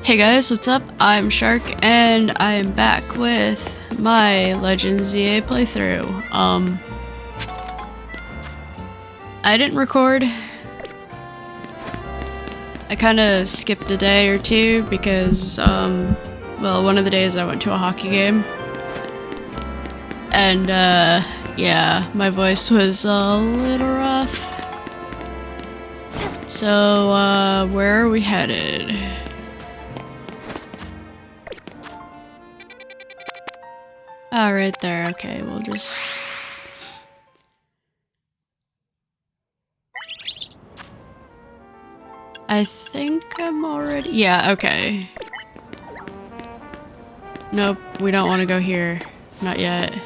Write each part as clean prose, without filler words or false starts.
Hey guys, what's up? I'm Shark, and I am back with my Legends ZA playthrough. I didn't record. I kind of skipped a day or two because, well, one of the days I went to a hockey game. And, yeah, my voice was a little rough. So, where are we headed? Oh, right there. Okay, we'll just... I think I'm already... Yeah, okay. Nope, we don't want to go here. Not yet.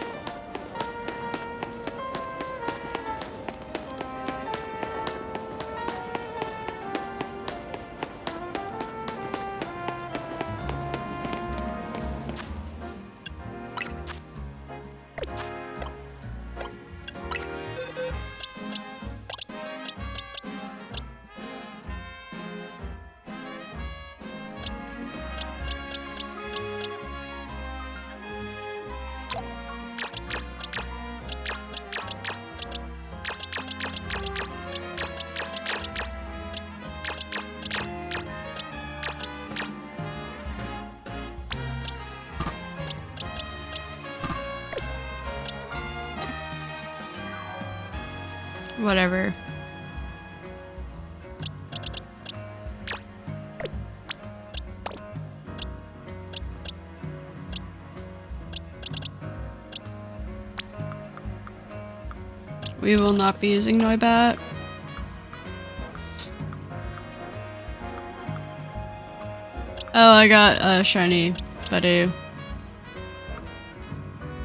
Whatever. We will not be using Noibat. Oh, I got a shiny Badoo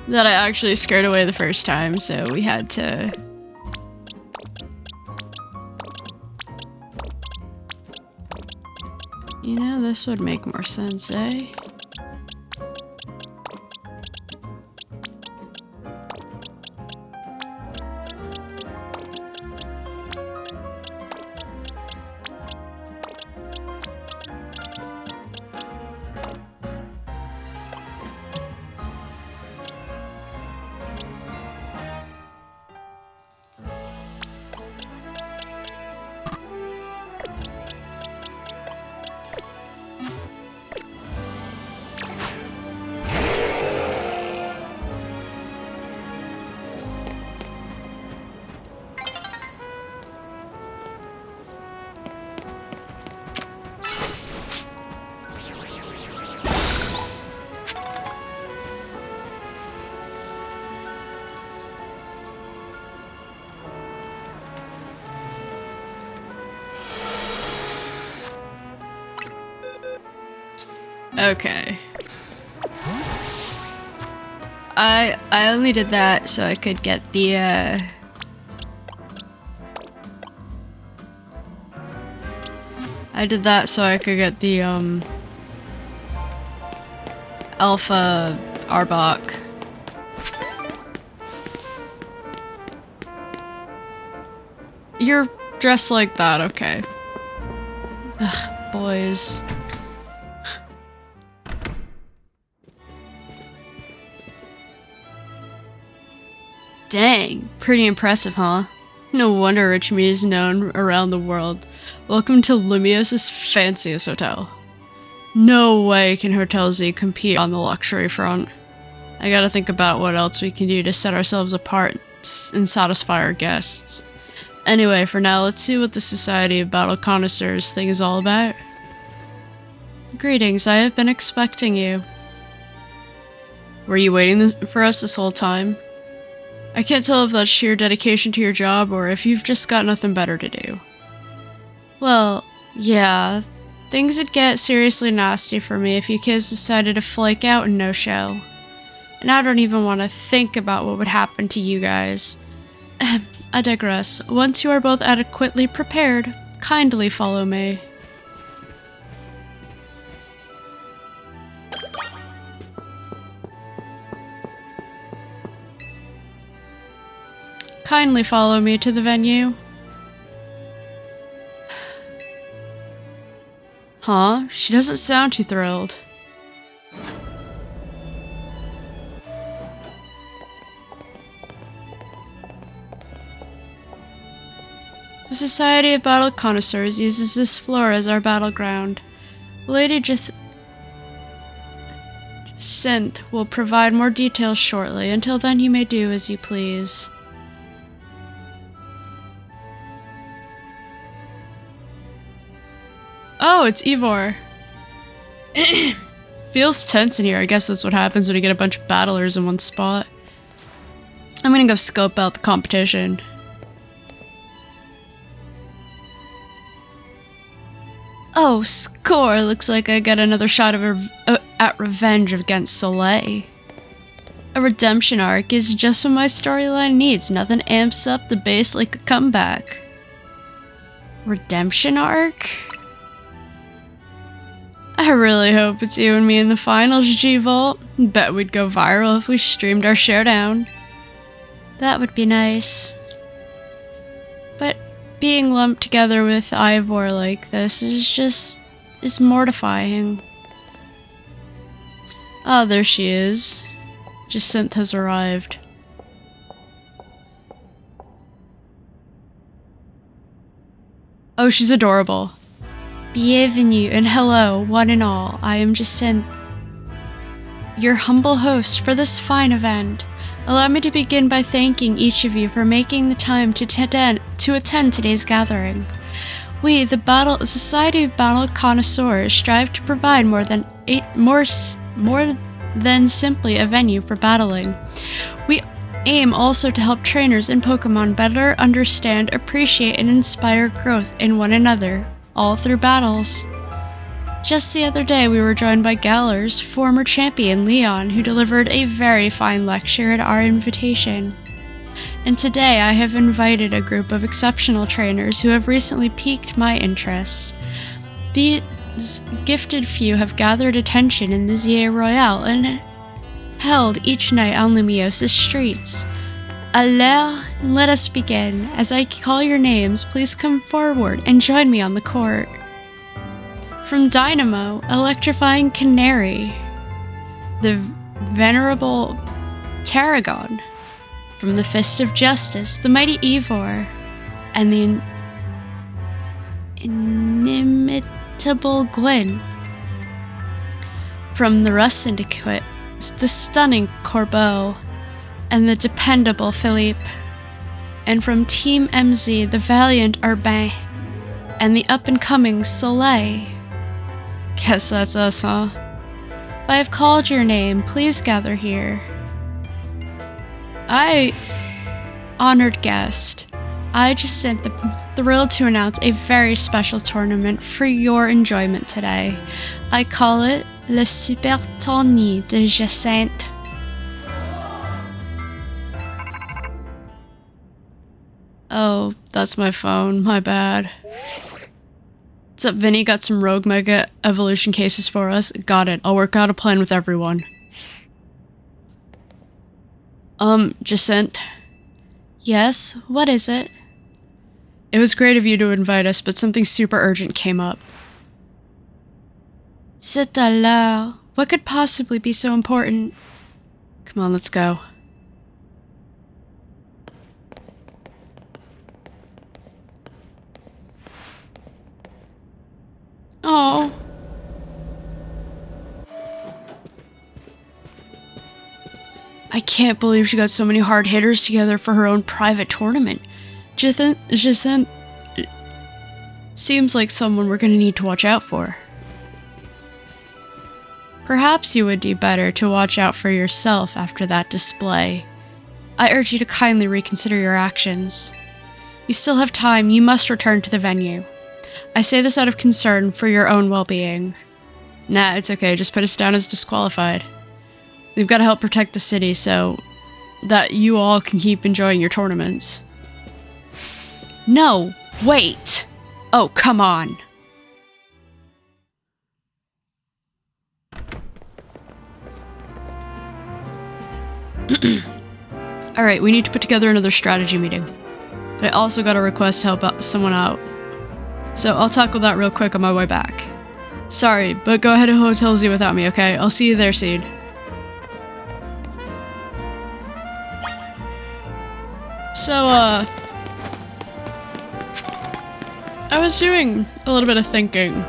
that I actually scared away the first time, so we had to... You know, this would make more sense, eh? Okay. I only did that so I could get the I did that so I could get the Alpha Arbok. You're dressed like that, okay. Ugh, boys. Dang, pretty impressive, huh? No wonder Rich Me is known around the world. Welcome to Lumios's fanciest hotel. No way can Hotel Z compete on the luxury front. I gotta think about what else we can do to set ourselves apart and satisfy our guests. Anyway, for now, let's see what the Society of Battle Connoisseurs thing is all about. Greetings, I have been expecting you. Were you waiting for us this whole time? I can't tell if that's sheer dedication to your job or if you've just got nothing better to do. Well, yeah, things would get seriously nasty for me if you kids decided to flake out and no-show. And I don't even want to think about what would happen to you guys. I digress. Once you are both adequately prepared, kindly follow me. Kindly follow me to the venue. Huh? She doesn't sound too thrilled. The Society of Battle Connoisseurs uses this floor as our battleground. Lady Jacinthe will provide more details shortly. Until then, you may do as you please. Oh, it's Ivor. Feels tense in here. I guess that's what happens when you get a bunch of battlers in one spot. I'm gonna go scope out the competition. Oh, score! Looks like I get another shot at revenge against Soleil. A redemption arc is just what my storyline needs. Nothing amps up the base like a comeback. Redemption arc? I really hope it's you and me in the finals, G-Volt. Bet we'd go viral if we streamed our showdown. That would be nice. But being lumped together with Ivor like this is mortifying. Oh, there she is. Jacinthe has arrived. Oh, she's adorable. Bienvenue and hello, one and all. I am Jacinthe, your humble host for this fine event. Allow me to begin by thanking each of you for making the time to attend today's gathering. We, the Society of Battle Connoisseurs, strive to provide more than simply a venue for battling. We aim also to help trainers in Pokemon better understand, appreciate, and inspire growth in one another, all through battles. Just the other day, we were joined by Galar's former champion, Leon, who delivered a very fine lecture at our invitation. And today, I have invited a group of exceptional trainers who have recently piqued my interest. These gifted few have gathered attention in the Zia Royale and held each night on Lumiosa's streets. Alors, let us begin. As I call your names, please come forward and join me on the court. From Dynamo, Electrifying Canary, the Venerable Tarragon. From the Fist of Justice, the Mighty Ivor, and the Inimitable Gwyn. From the Rust Syndicate, the Stunning Corbeau, and the Dependable Philippe. And from Team MZ, the Valiant Urbain, and the up-and-coming Soleil. Guess that's us, huh? If I have called your name, please gather here. Honored guest, I Jacinthe, thrilled to announce a very special tournament for your enjoyment today. I call it Le Super Tournoi de Jacinthe. Oh, that's my phone, my bad. What's up, Vinny? Got some Rogue Mega Evolution cases for us? Got it. I'll work out a plan with everyone. Jacinthe. Yes? What is it? It was great of you to invite us, but something super urgent came up. C'est alors. What could possibly be so important? Come on, let's go. Oh. I can't believe she got so many hard hitters together for her own private tournament. Jacinthe seems like someone we're gonna need to watch out for. Perhaps you would do better to watch out for yourself after that display. I urge you to kindly reconsider your actions. You still have time. You must return to the venue. I say this out of concern for your own well-being. Nah, it's okay. Just put us down as disqualified. We've got to help protect the city so that you all can keep enjoying your tournaments. No, wait! Oh, come on! Alright, we need to put together another strategy meeting. But I also got a request to help someone out. So I'll tackle that real quick on my way back. Sorry, but go ahead to Hotel Z without me, okay? I'll see you there, Seed. So, I was doing a little bit of thinking.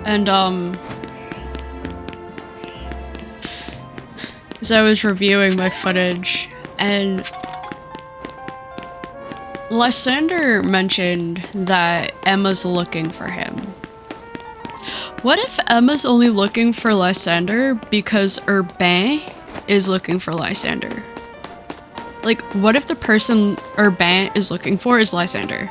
And, as I was reviewing my footage, and Lysander mentioned that Emma's looking for him. What if Emma's only looking for Lysander because Urbain is looking for Lysander? Like, what if the person Urbain is looking for is Lysander?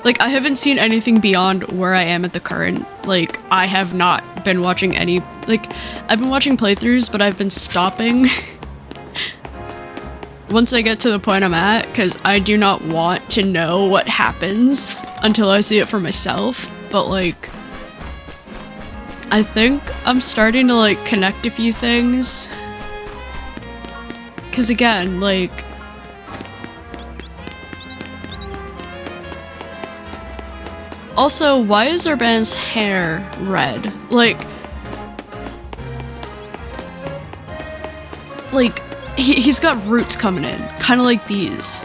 Like, I haven't seen anything beyond where I am at the current. Like, I have not been watching any, like, I've been watching playthroughs, but I've been stopping once I get to the point I'm at, because I do not want to know what happens until I see it for myself. But, like, I think I'm starting to, like, connect a few things. Because, again, like, also, why is Urban's hair red? Like, he's got roots coming in, kind of like these.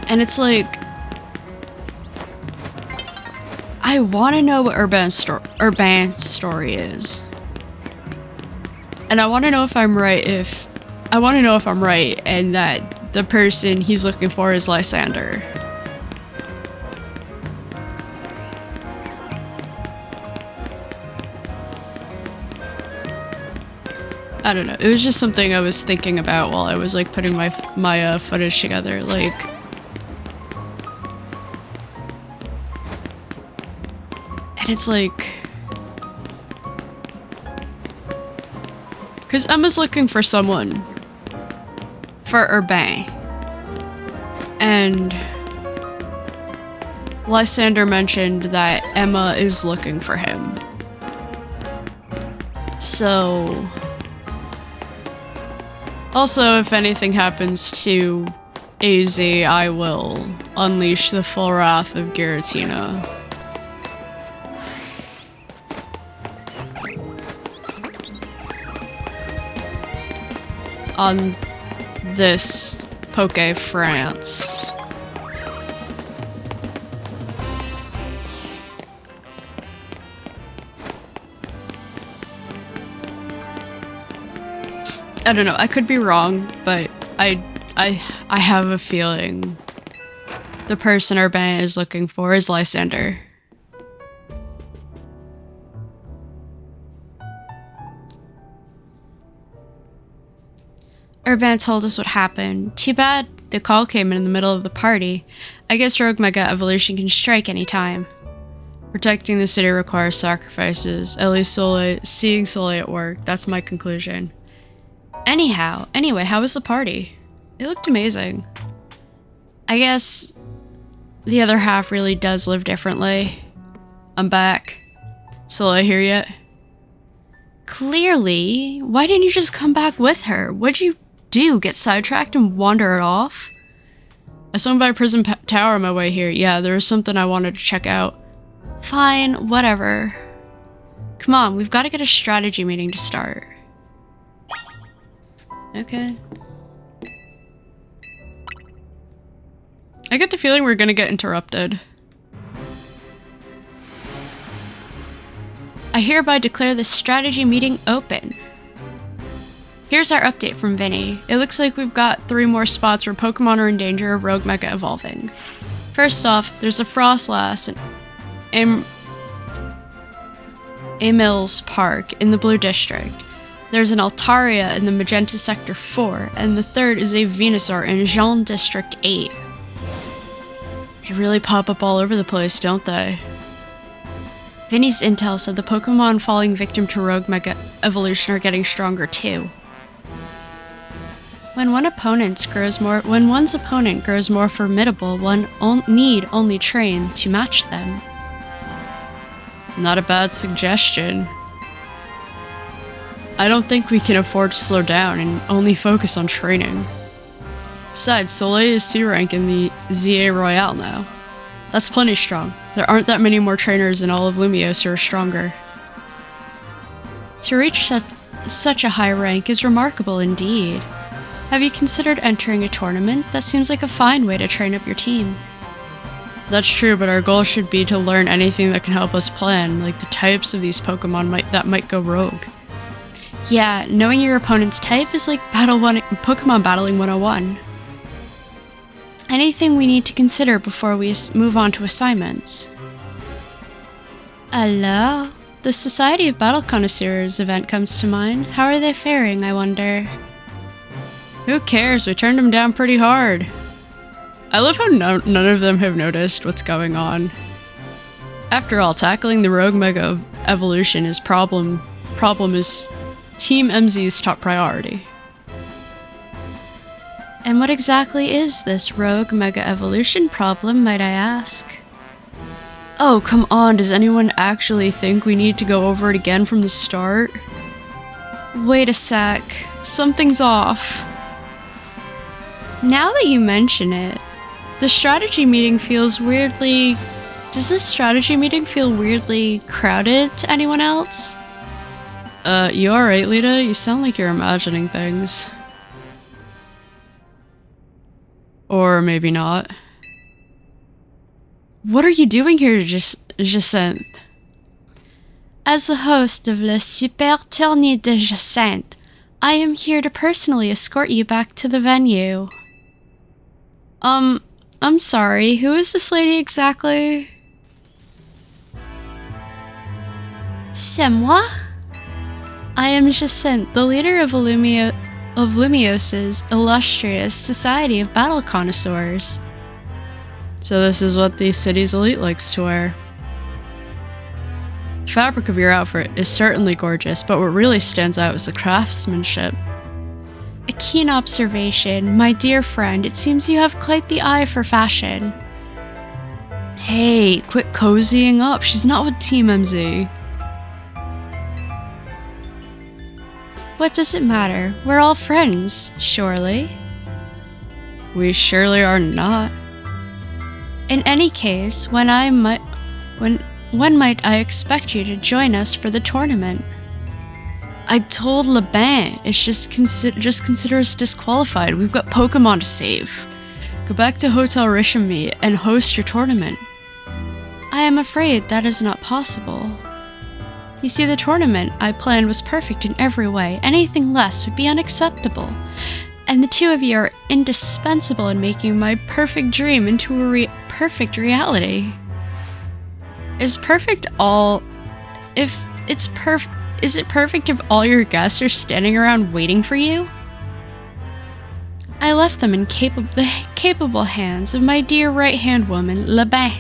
And it's like, I want to know what Urban's story is. And I want to know if I'm right and that the person he's looking for is Lysander. I don't know. It was just something I was thinking about while I was like putting my footage together. Like, and it's like, because Emma's looking for someone for Urbain, and Lysander mentioned that Emma is looking for him. So. Also, if anything happens to AZ, I will unleash the full wrath of Giratina. On this Poké France. I don't know, I could be wrong, but I have a feeling the person Urbain is looking for is Lysander. Urbain told us what happened. Too bad the call came in the middle of the party. I guess Rogue Mega Evolution can strike any time. Protecting the city requires sacrifices. At least seeing Soleil at work. That's my conclusion. Anyway, how was the party? It looked amazing. I guess the other half really does live differently. I'm back. Soleil here yet? Clearly. Why didn't you just come back with her? What'd you do? Get sidetracked and wander off? I swung by Prison Tower on my way here. Yeah, there was something I wanted to check out. Fine, whatever. Come on, we've got to get a strategy meeting to start. Okay. I get the feeling we're gonna get interrupted. I hereby declare this strategy meeting open. Here's our update from Vinny. It looks like we've got 3 more spots where Pokemon are in danger of Rogue Mega evolving. First off, there's a Frostlass in Emil's Park in the Blue District. There's an Altaria in the Magenta Sector 4, and the third is a Venusaur in Jean District 8. They really pop up all over the place, don't they? Vinny's intel said the Pokemon falling victim to Rogue Mega Evolution are getting stronger too. When one's opponent grows more formidable, one need only train to match them. Not a bad suggestion. I don't think we can afford to slow down and only focus on training. Besides, Soleil is C rank in the ZA Royale now. That's plenty strong. There aren't that many more trainers in all of Lumiose who are stronger. To reach such a high rank is remarkable indeed. Have you considered entering a tournament? That seems like a fine way to train up your team. That's true, but our goal should be to learn anything that can help us plan, like the types of these Pokemon that might go rogue. Yeah, knowing your opponent's type is like Pokemon Battling 101. Anything we need to consider before we move on to assignments? Alors, the Society of Battle Connoisseurs event comes to mind. How are they faring, I wonder? Who cares? We turned them down pretty hard. I love how none of them have noticed what's going on. After all, tackling the Rogue Mega Evolution is problem is Team MZ's top priority. And what exactly is this Rogue Mega Evolution problem, might I ask? Oh, come on, does anyone actually think we need to go over it again from the start? Wait a sec, something's off. Now that you mention it, the strategy meeting feels weirdly... Does this strategy meeting feel weirdly crowded to anyone else? You alright, Lita? You sound like you're imagining things. Or maybe not. What are you doing here, Jacinthe? As the host of Le Super Tournée de Jacinthe, I am here to personally escort you back to the venue. I'm sorry, who is this lady exactly? C'est moi? I am Jacinthe, the leader of Lumiose's illustrious Society of Battle Connoisseurs. So this is what the city's elite likes to wear. The fabric of your outfit is certainly gorgeous, but what really stands out is the craftsmanship. A keen observation, my dear friend. It seems you have quite the eye for fashion. Hey, quit cozying up. She's not with Team MZ. What does it matter? We're all friends, surely. We surely are not. In any case, when might I expect you to join us for the tournament? I told Lebin, it's just consider us disqualified. We've got Pokemon to save. Go back to Hotel Rishami and host your tournament. I am afraid that is not possible. You see, the tournament I planned was perfect in every way. Anything less would be unacceptable. And the two of you are indispensable in making my perfect dream into a perfect reality. Is it perfect if all your guests are standing around waiting for you? I left them in the capable hands of my dear right-hand woman, Lebin.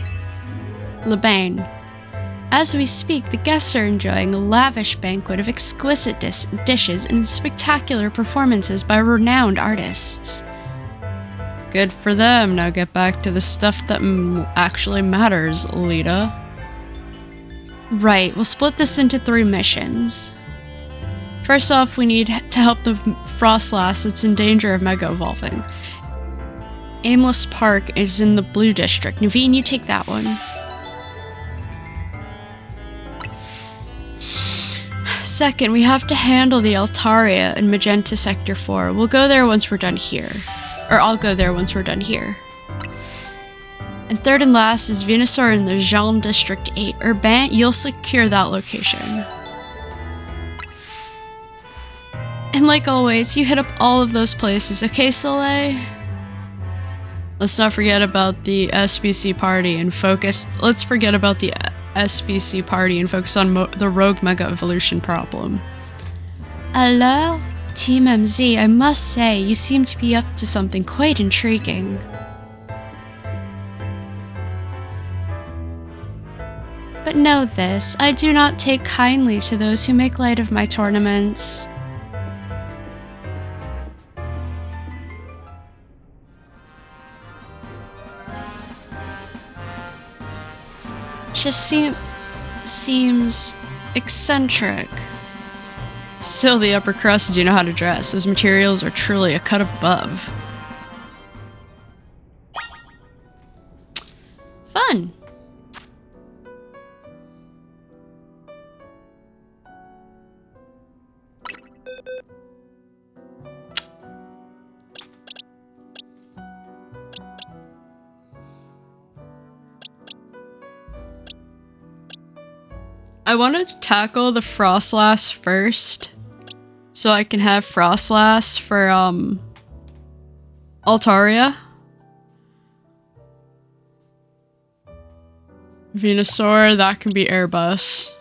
As we speak, the guests are enjoying a lavish banquet of exquisite dishes and spectacular performances by renowned artists. Good for them. Now get back to the stuff that actually matters, Lita. Right, we'll split this into 3 missions. First off, we need to help the Frostlass that's in danger of Mega Evolving. Aimless Park is in the Blue District. Naveen, you take that one. Second, we have to handle the Altaria in Magenta Sector 4. We'll go there once we're done here. Or I'll go there once we're done here. And third and last is Venusaur in the Jean District 8. Urban, you'll secure that location. And like always, you hit up all of those places, okay, Soleil? Let's not forget about the SBC party and focus. Let's forget about the SBC party and focus on the Rogue Mega Evolution problem. Alors, Team MZ, I must say, you seem to be up to something quite intriguing. But know this, I do not take kindly to those who make light of my tournaments. Just seems eccentric. Still, the upper crust do know how to dress. Those materials are truly a cut above. Fun! I want to tackle the Frostlass first, so I can have Frostlass for, Altaria. Venusaur, that can be Airbus.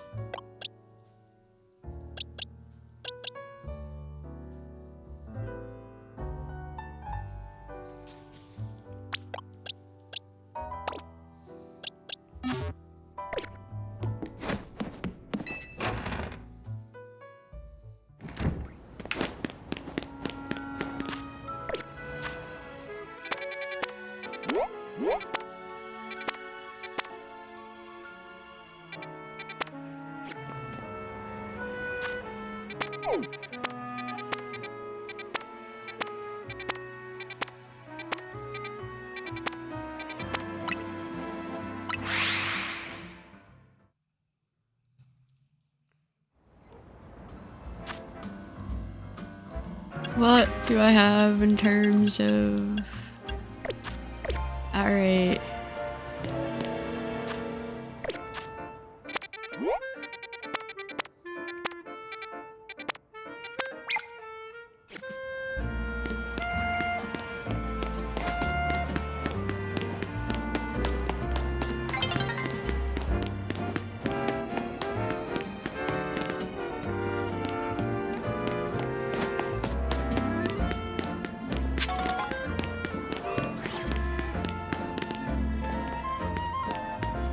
What do I have in terms of... Alright.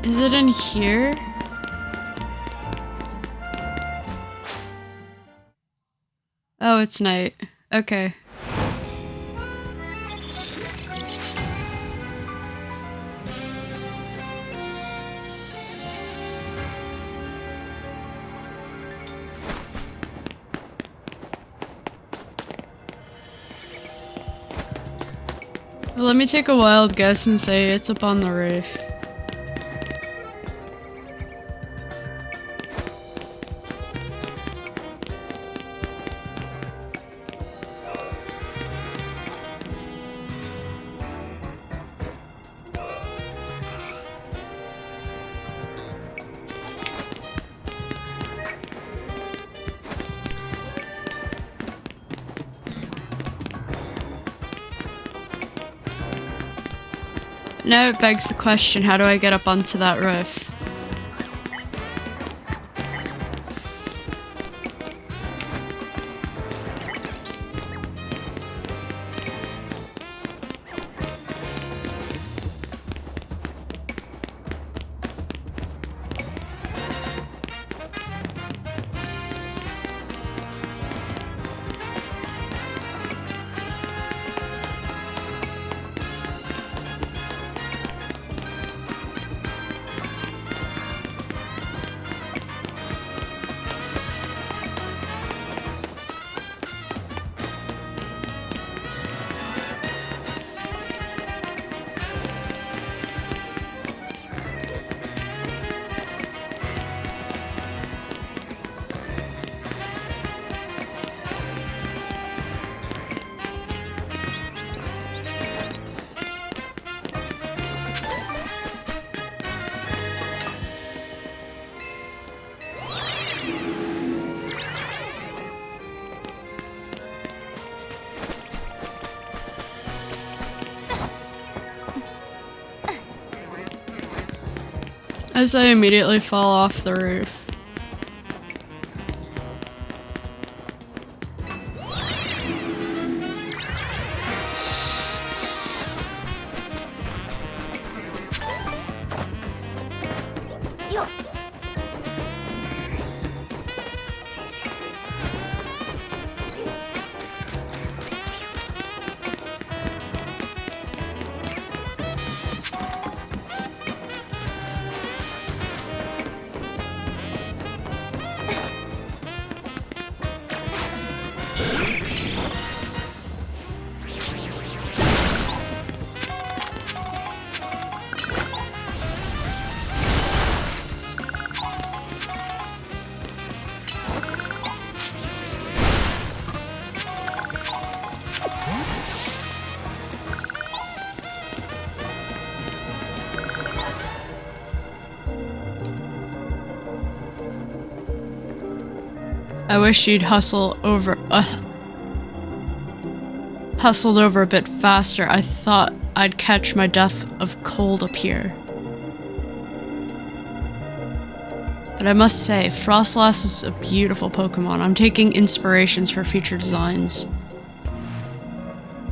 Is it in here? Oh, it's night. Okay. Well, let me take a wild guess and say it's up on the roof. Now it begs the question, how do I get up onto that roof? As I immediately fall off the roof. I wish you'd hustled over a bit faster. I thought I'd catch my death of cold up here. But I must say, Frostlass is a beautiful Pokemon. I'm taking inspirations for future designs.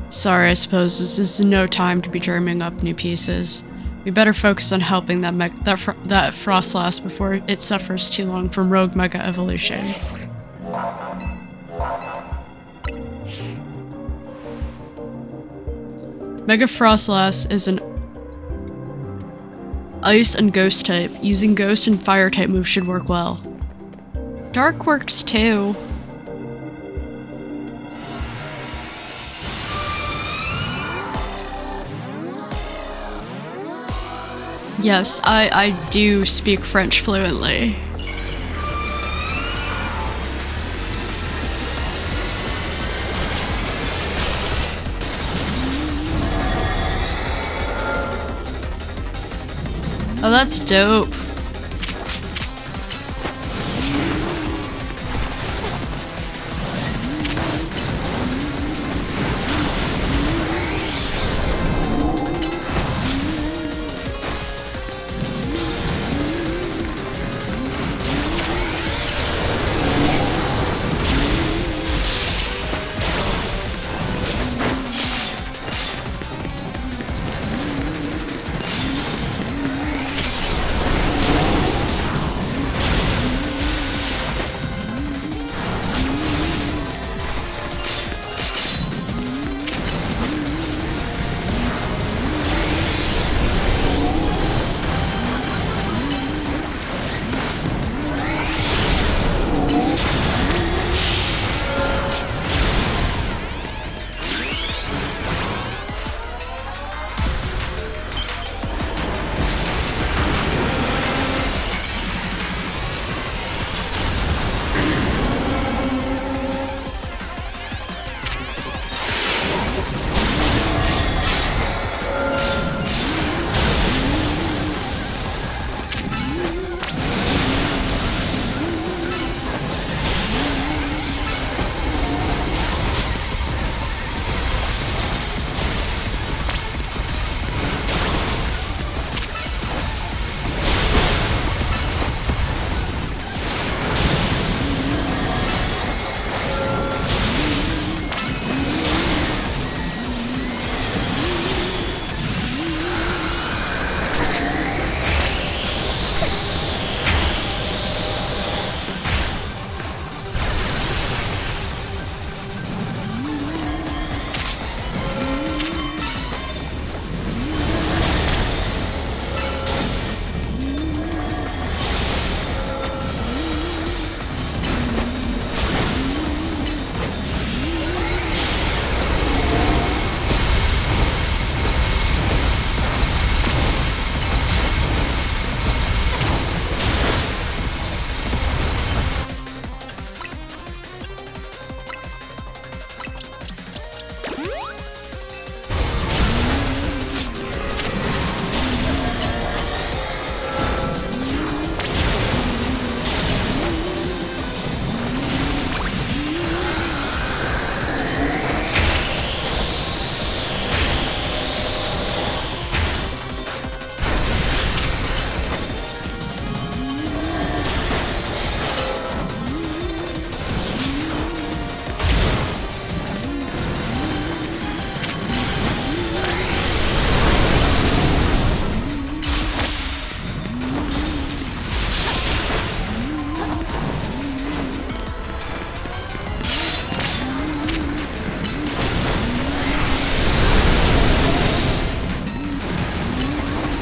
Sorry, I suppose this is no time to be dreaming up new pieces. We better focus on helping that Frostlass before it suffers too long from Rogue Mega Evolution. Mega Frostlass is an Ice and Ghost type. Using Ghost and Fire type moves should work well. Dark works too. Yes, I do speak French fluently. Oh, that's dope.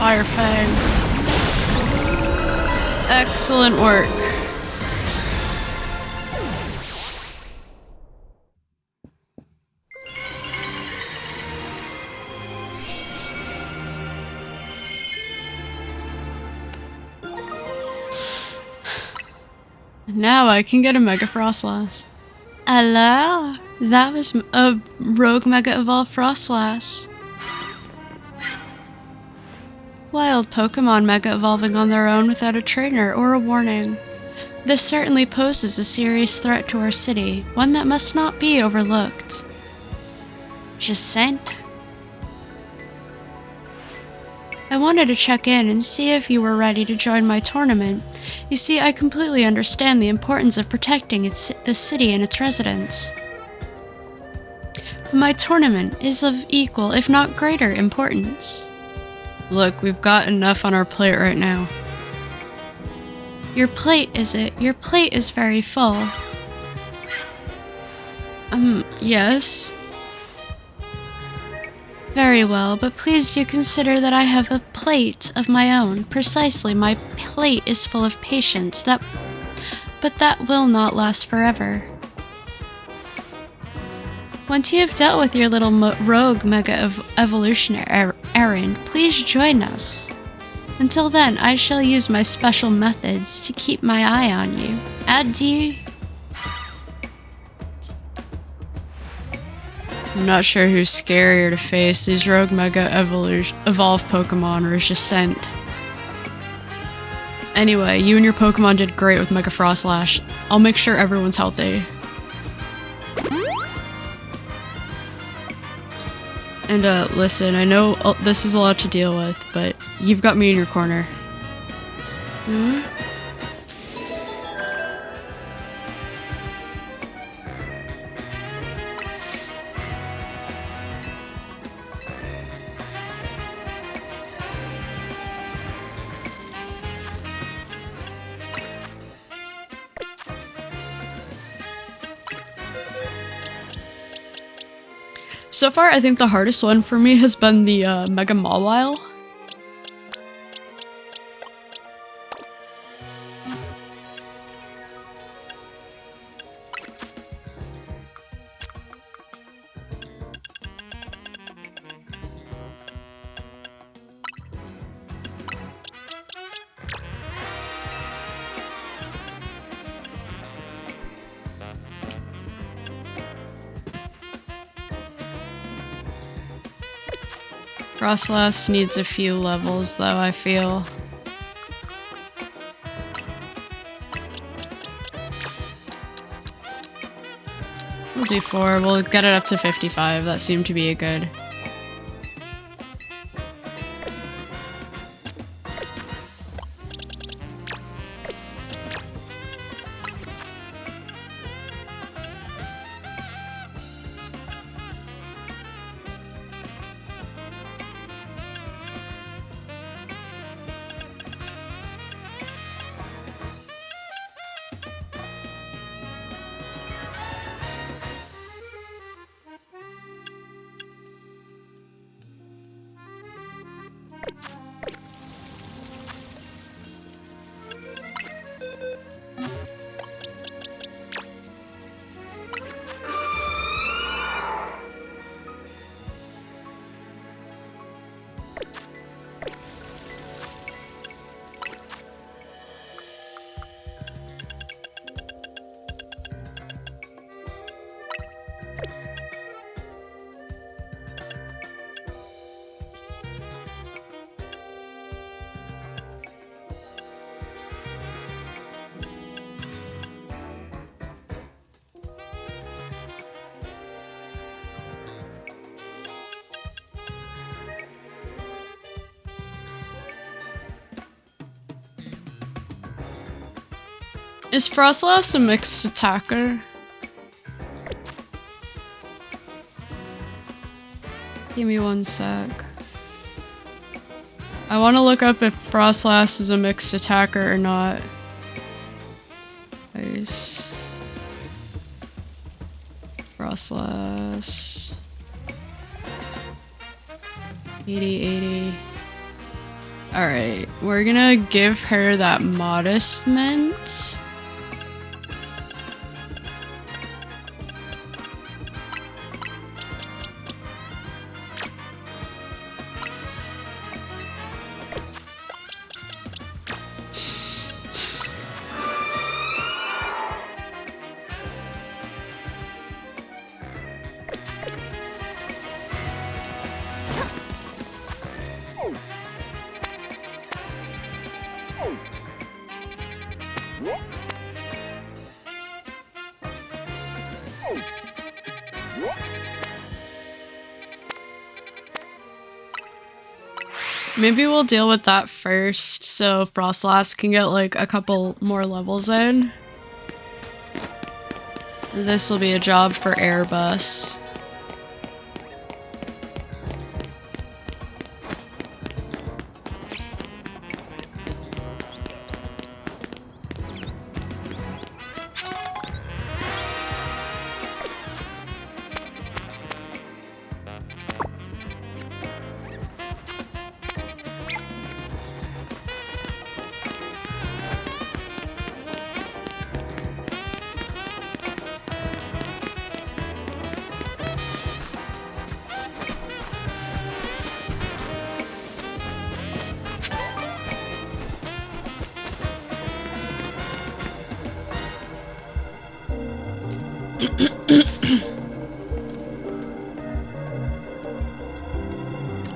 Fire Fang. Excellent work. Now I can get a Mega Frostlass. Hello, that was a Rogue Mega Evolved Frostlass. Wild Pokemon Mega Evolving on their own without a trainer or a warning. This certainly poses a serious threat to our city, one that must not be overlooked. Jacinthe? I wanted to check in and see if you were ready to join my tournament. You see, I completely understand the importance of protecting the city and its residents. My tournament is of equal, if not greater, importance. Look, we've got enough on our plate right now. Your plate, is it? Your plate is very full. Yes. Very well, but please do consider that I have a plate of my own. Precisely, my plate is full of patience, but that will not last forever. Once you have dealt with your little rogue mega evolution errand, please join us. Until then, I shall use my special methods to keep my eye on you. Adieu. I'm not sure who's scarier to face, these rogue mega evolved Pokemon or Jacinthe. Anyway, you and your Pokemon did great with Mega Frostlash. I'll make sure everyone's healthy. And listen, I know this is a lot to deal with, but you've got me in your corner. So far, I think the hardest one for me has been the Mega Mawile. Frostlass needs a few levels though, I feel. We'll do 4, we'll get it up to 55, that seemed to be a good. Is Frostlass a mixed attacker? Give me one sec. I want to look up if Frostlass is a mixed attacker or not. Ice. Frostlass. 80. Alright, we're gonna give her that Modest Mint. Maybe we'll deal with that first, so Frostlass can get like a couple more levels in. This will be a job for Airbus.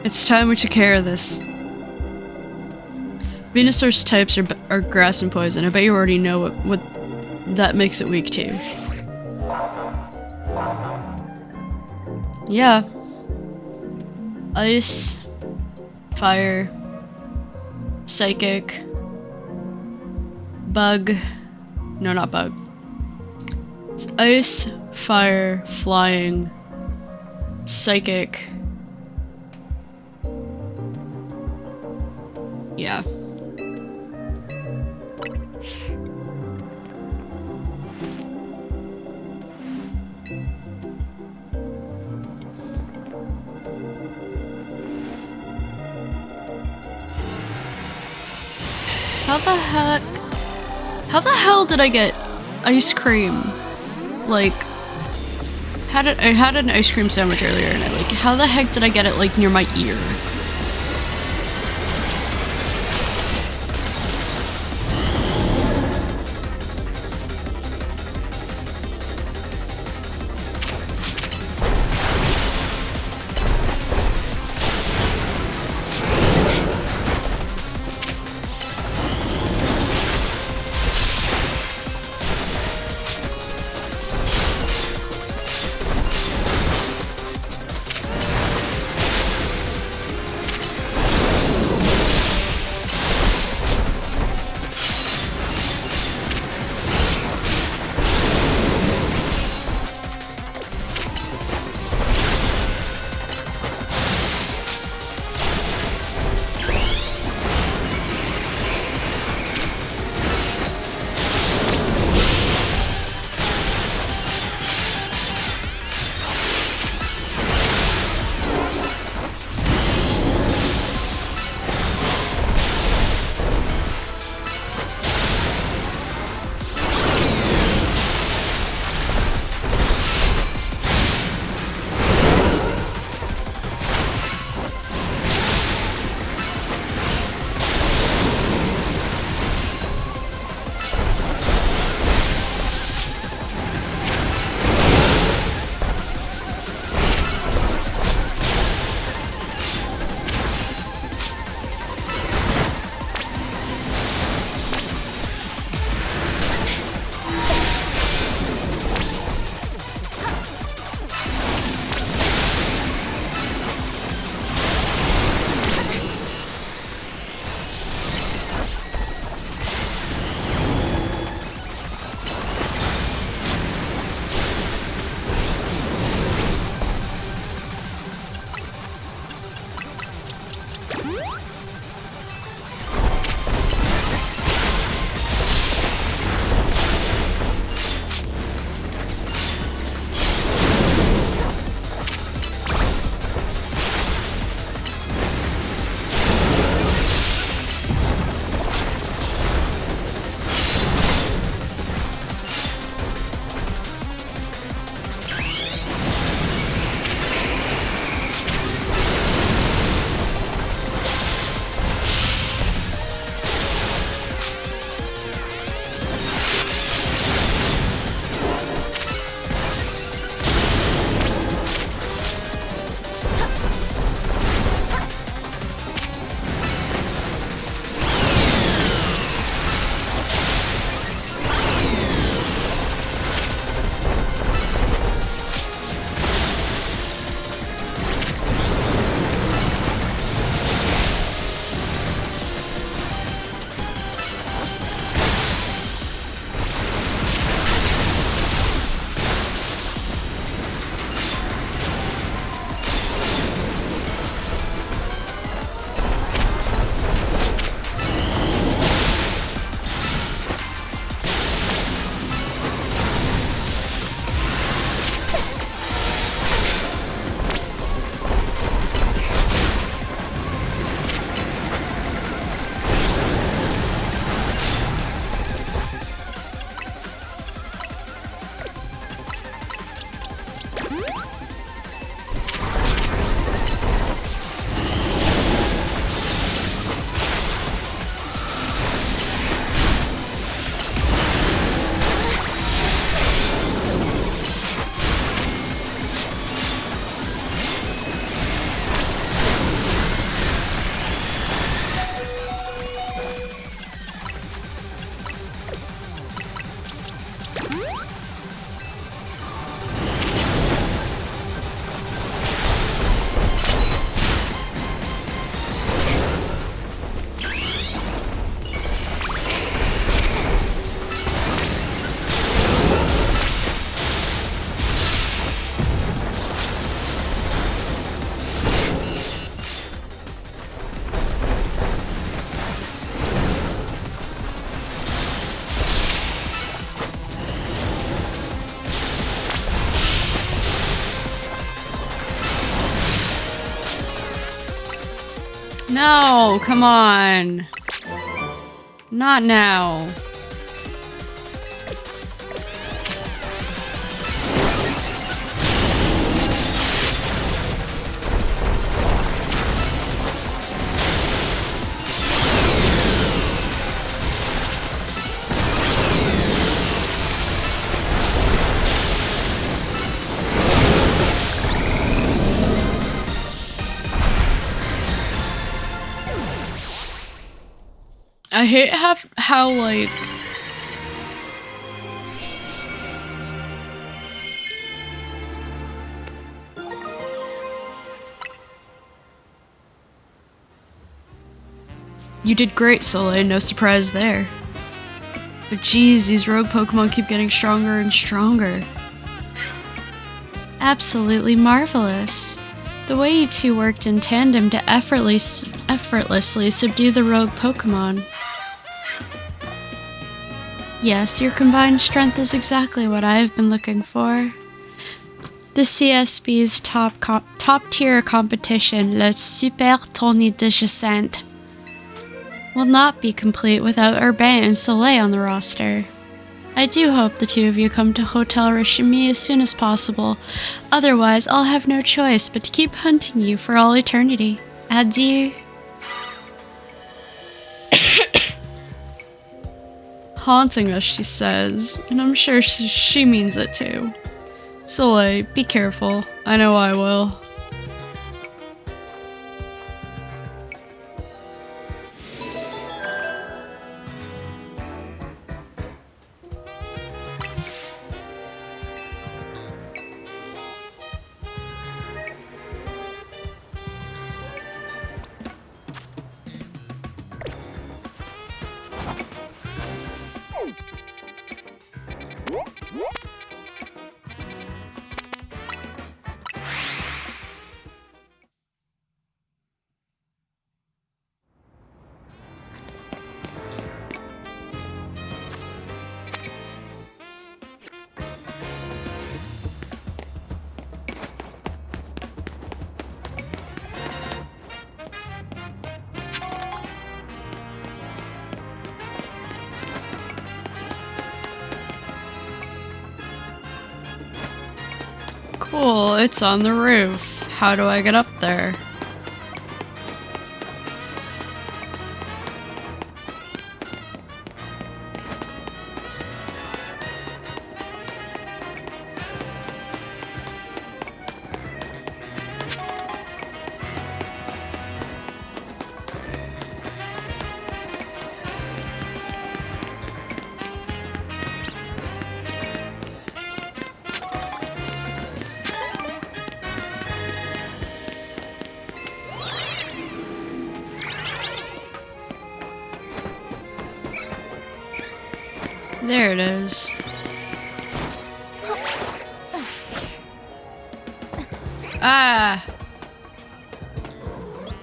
It's time we took care of this. Venusaur's types are grass and poison. I bet you already know what that makes it weak to. Yeah. Ice, fire, psychic, bug. No, not bug. It's ice, fire, flying, psychic. Yeah. How the hell did I get ice cream? Like, I had an ice cream sandwich earlier and how the heck did I get it like near my ear? No, come on. Not now. I hate how like you did great, Soleil, no surprise there. But geez, these rogue Pokemon keep getting stronger and stronger. Absolutely marvelous. The way you two worked in tandem to effortlessly subdue the rogue Pokemon. Yes, your combined strength is exactly what I have been looking for. The CSB's top-tier competition, Le Super Tournoi de Jacinthe, will not be complete without Urbain and Soleil on the roster. I do hope the two of you come to Hotel Rishimi as soon as possible. Otherwise, I'll have no choice but to keep hunting you for all eternity. Adieu. Haunting us, she says, and I'm sure she means it too. Soleil, be careful. I know I will. Cool, it's on the roof. How do I get up there? There it is. Ah!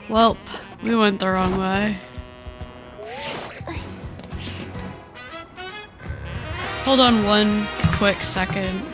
Welp, we went the wrong way. Hold on one quick second.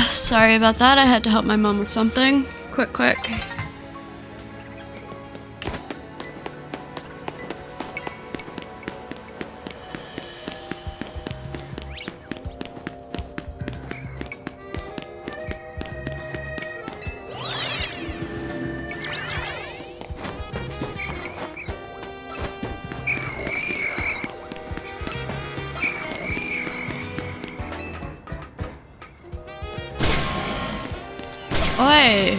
Sorry about that. I had to help my mom with something. Quick. Oi!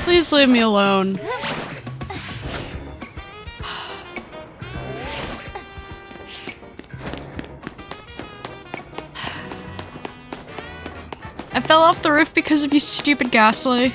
Please leave me alone. I fell off the roof because of you, stupid Ghastly.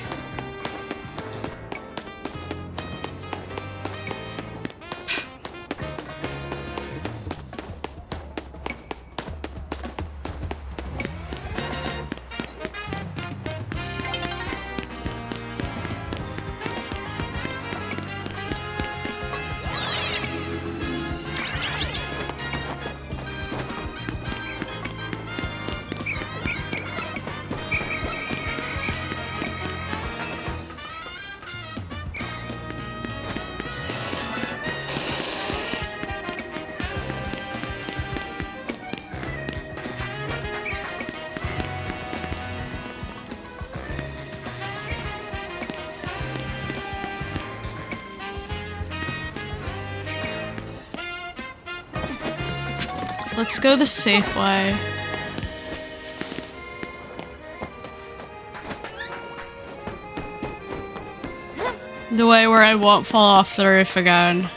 Let's go the safe way. The way where I won't fall off the roof again.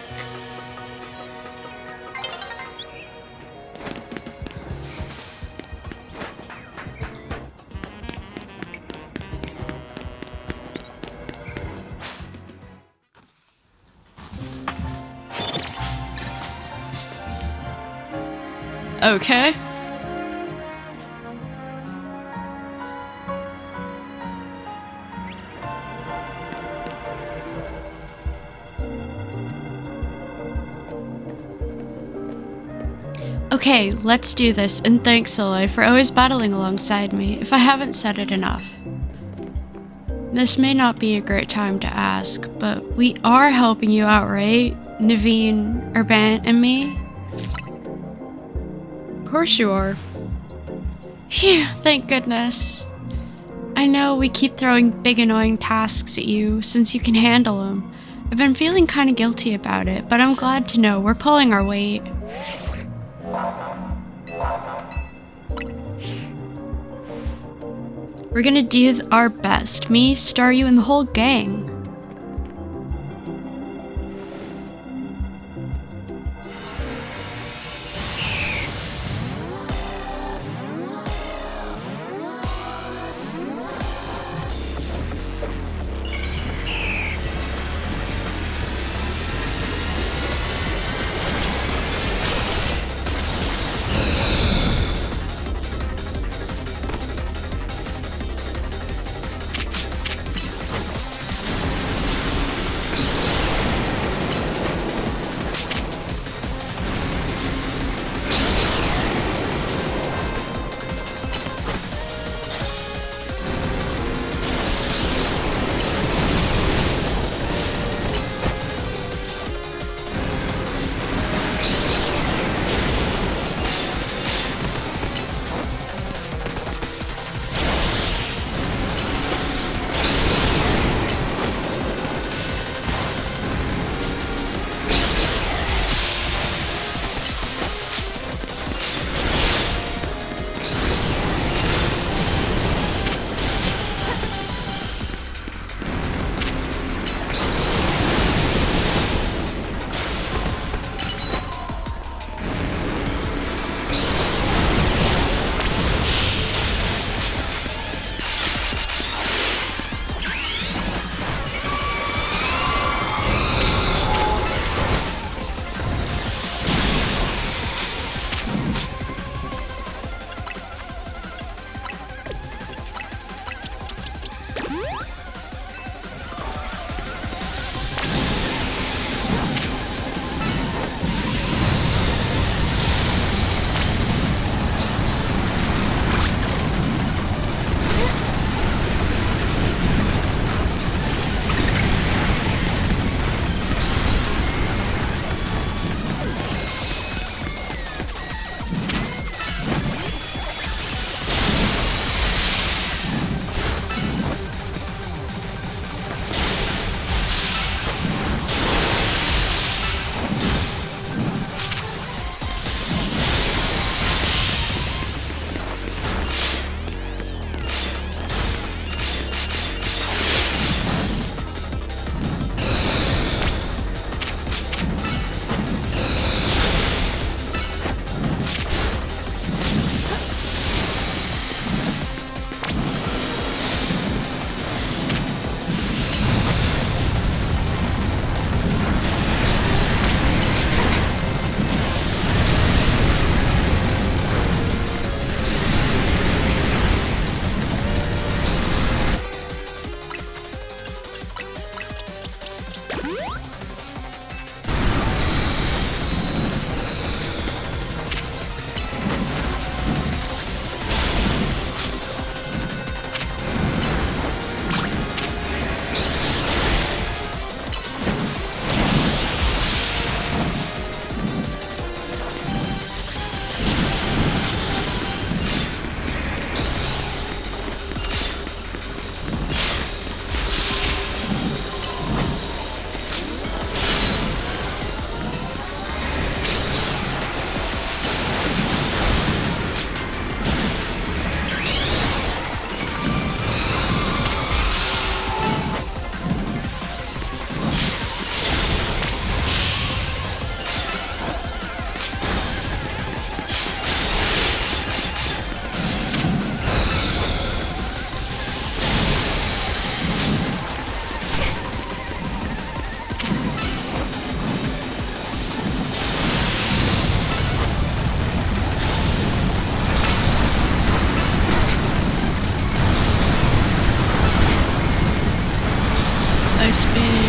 Okay. Okay, let's do this, and thanks, Soleil, for always battling alongside me, if I haven't said it enough. This may not be a great time to ask, but we are helping you out, right? Naveen, Urban, and me? Of course you are. Phew, thank goodness. I know we keep throwing big annoying tasks at you since you can handle them. I've been feeling kind of guilty about it, but I'm glad to know we're pulling our weight. We're gonna do our best. Me, Staryu, and the whole gang. Ice beam.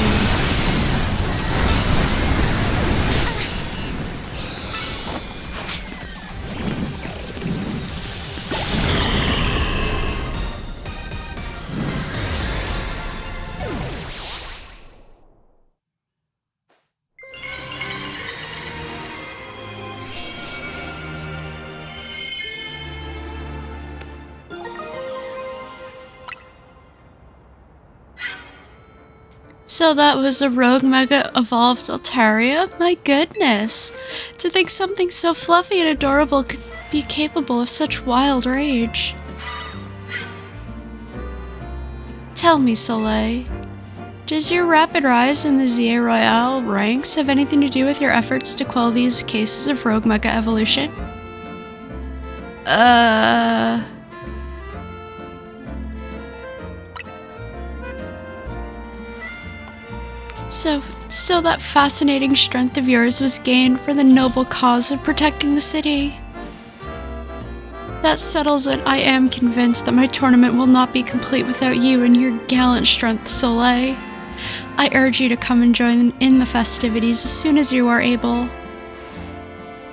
So that was a rogue mega evolved Altaria? My goodness! To think something so fluffy and adorable could be capable of such wild rage. Tell me, Soleil, does your rapid rise in the ZA Royale ranks have anything to do with your efforts to quell these cases of rogue mega evolution? So that fascinating strength of yours was gained for the noble cause of protecting the city. That settles it. I am convinced that my tournament will not be complete without you and your gallant strength, Soleil. I urge you to come and join in the festivities as soon as you are able.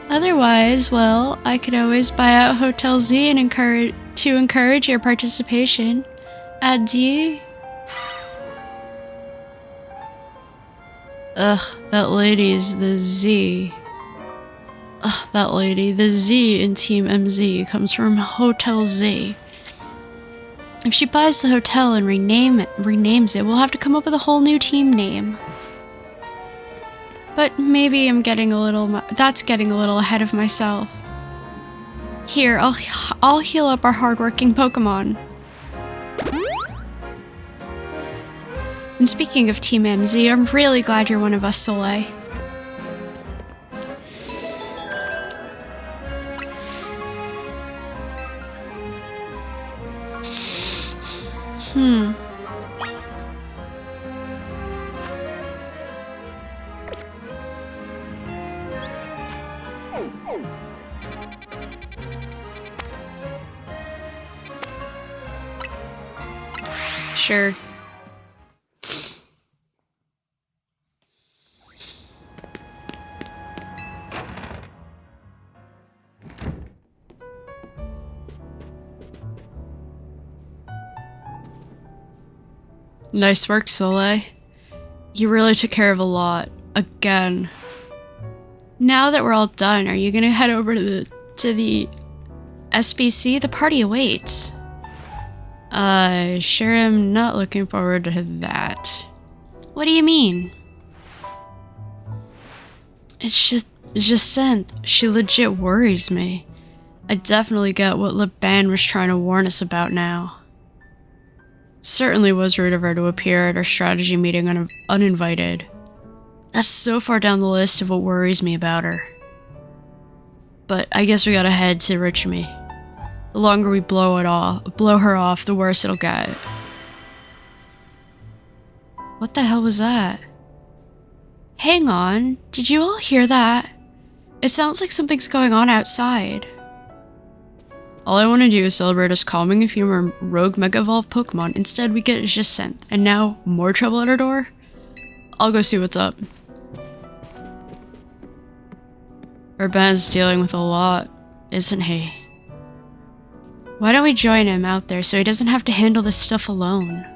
Otherwise, well, I could always buy out Hotel Z and encourage your participation. Adieu. Ugh, that lady is the Z. Ugh, that lady. The Z in Team MZ comes from Hotel Z. If she buys the hotel and renames it, we'll have to come up with a whole new team name. But maybe that's getting a little ahead of myself. Here, I'll heal up our hardworking Pokemon. And speaking of Team MZ, I'm really glad you're one of us, Soleil. Sure. Nice work, Soleil. You really took care of a lot. Again. Now that we're all done, are you gonna head over to the SBC? The party awaits. I sure am not looking forward to that. What do you mean? It's just Jacinthe. She legit worries me. I definitely get what Liban was trying to warn us about now. Certainly was rude of her to appear at our strategy meeting uninvited. That's so far down the list of what worries me about her. But I guess we gotta head to Richmond. The longer we blow her off, the worse it'll get. What the hell was that? Hang on, did you all hear that? It sounds like something's going on outside. All I want to do is celebrate us calming a few more rogue Mega Evolved Pokemon. Instead, we get Jacinthe, and now more trouble at our door? I'll go see what's up. Urban's dealing with a lot, isn't he? Why don't we join him out there so he doesn't have to handle this stuff alone?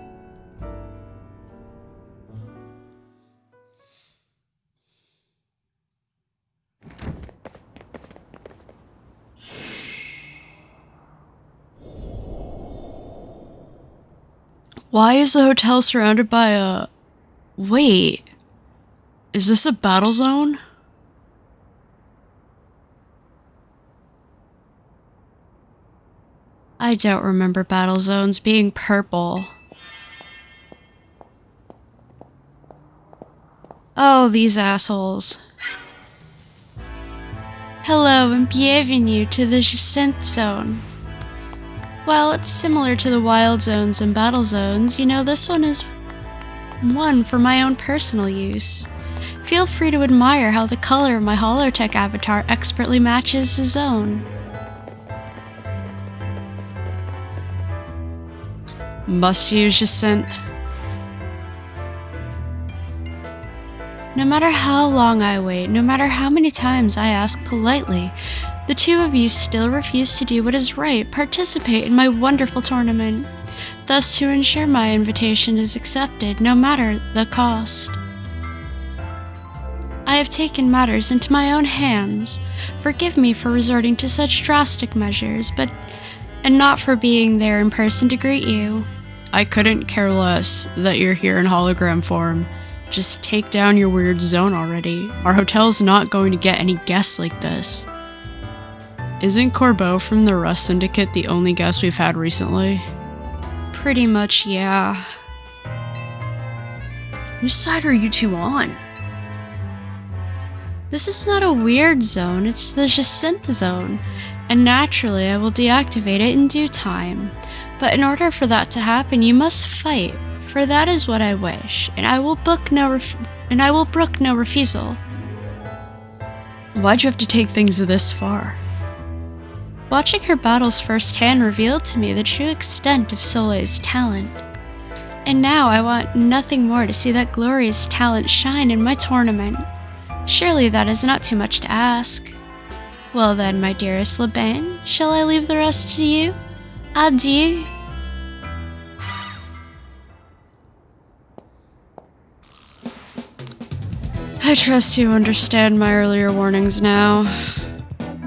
Why is the hotel surrounded by a... Wait. Is this a battle zone? I don't remember battle zones being purple. Oh, these assholes. Hello and bienvenue to the Jacinthe zone. Well, it's similar to the wild zones and battle zones. You know, this one is one for my own personal use. Feel free to admire how the color of my holotech avatar expertly matches his own. Must use Jacinthe. No matter how long I wait, no matter how many times I ask politely, the two of you still refuse to do what is right, participate in my wonderful tournament. Thus, to ensure my invitation is accepted, no matter the cost. I have taken matters into my own hands. Forgive me for resorting to such drastic measures, and not for being there in person to greet you. I couldn't care less that you're here in hologram form. Just take down your weird zone already. Our hotel's not going to get any guests like this. Isn't Corbeau from the Rust Syndicate the only guest we've had recently? Pretty much, yeah. Whose side are you two on? This is not a weird zone, it's the Jacinthe zone, and naturally I will deactivate it in due time. But in order for that to happen, you must fight, for that is what I wish, and I will brook no refusal. Why'd you have to take things this far? Watching her battles firsthand revealed to me the true extent of Soleil's talent. And now I want nothing more to see that glorious talent shine in my tournament. Surely that is not too much to ask. Well then, my dearest Laban, shall I leave the rest to you? Adieu. I trust you understand my earlier warnings now,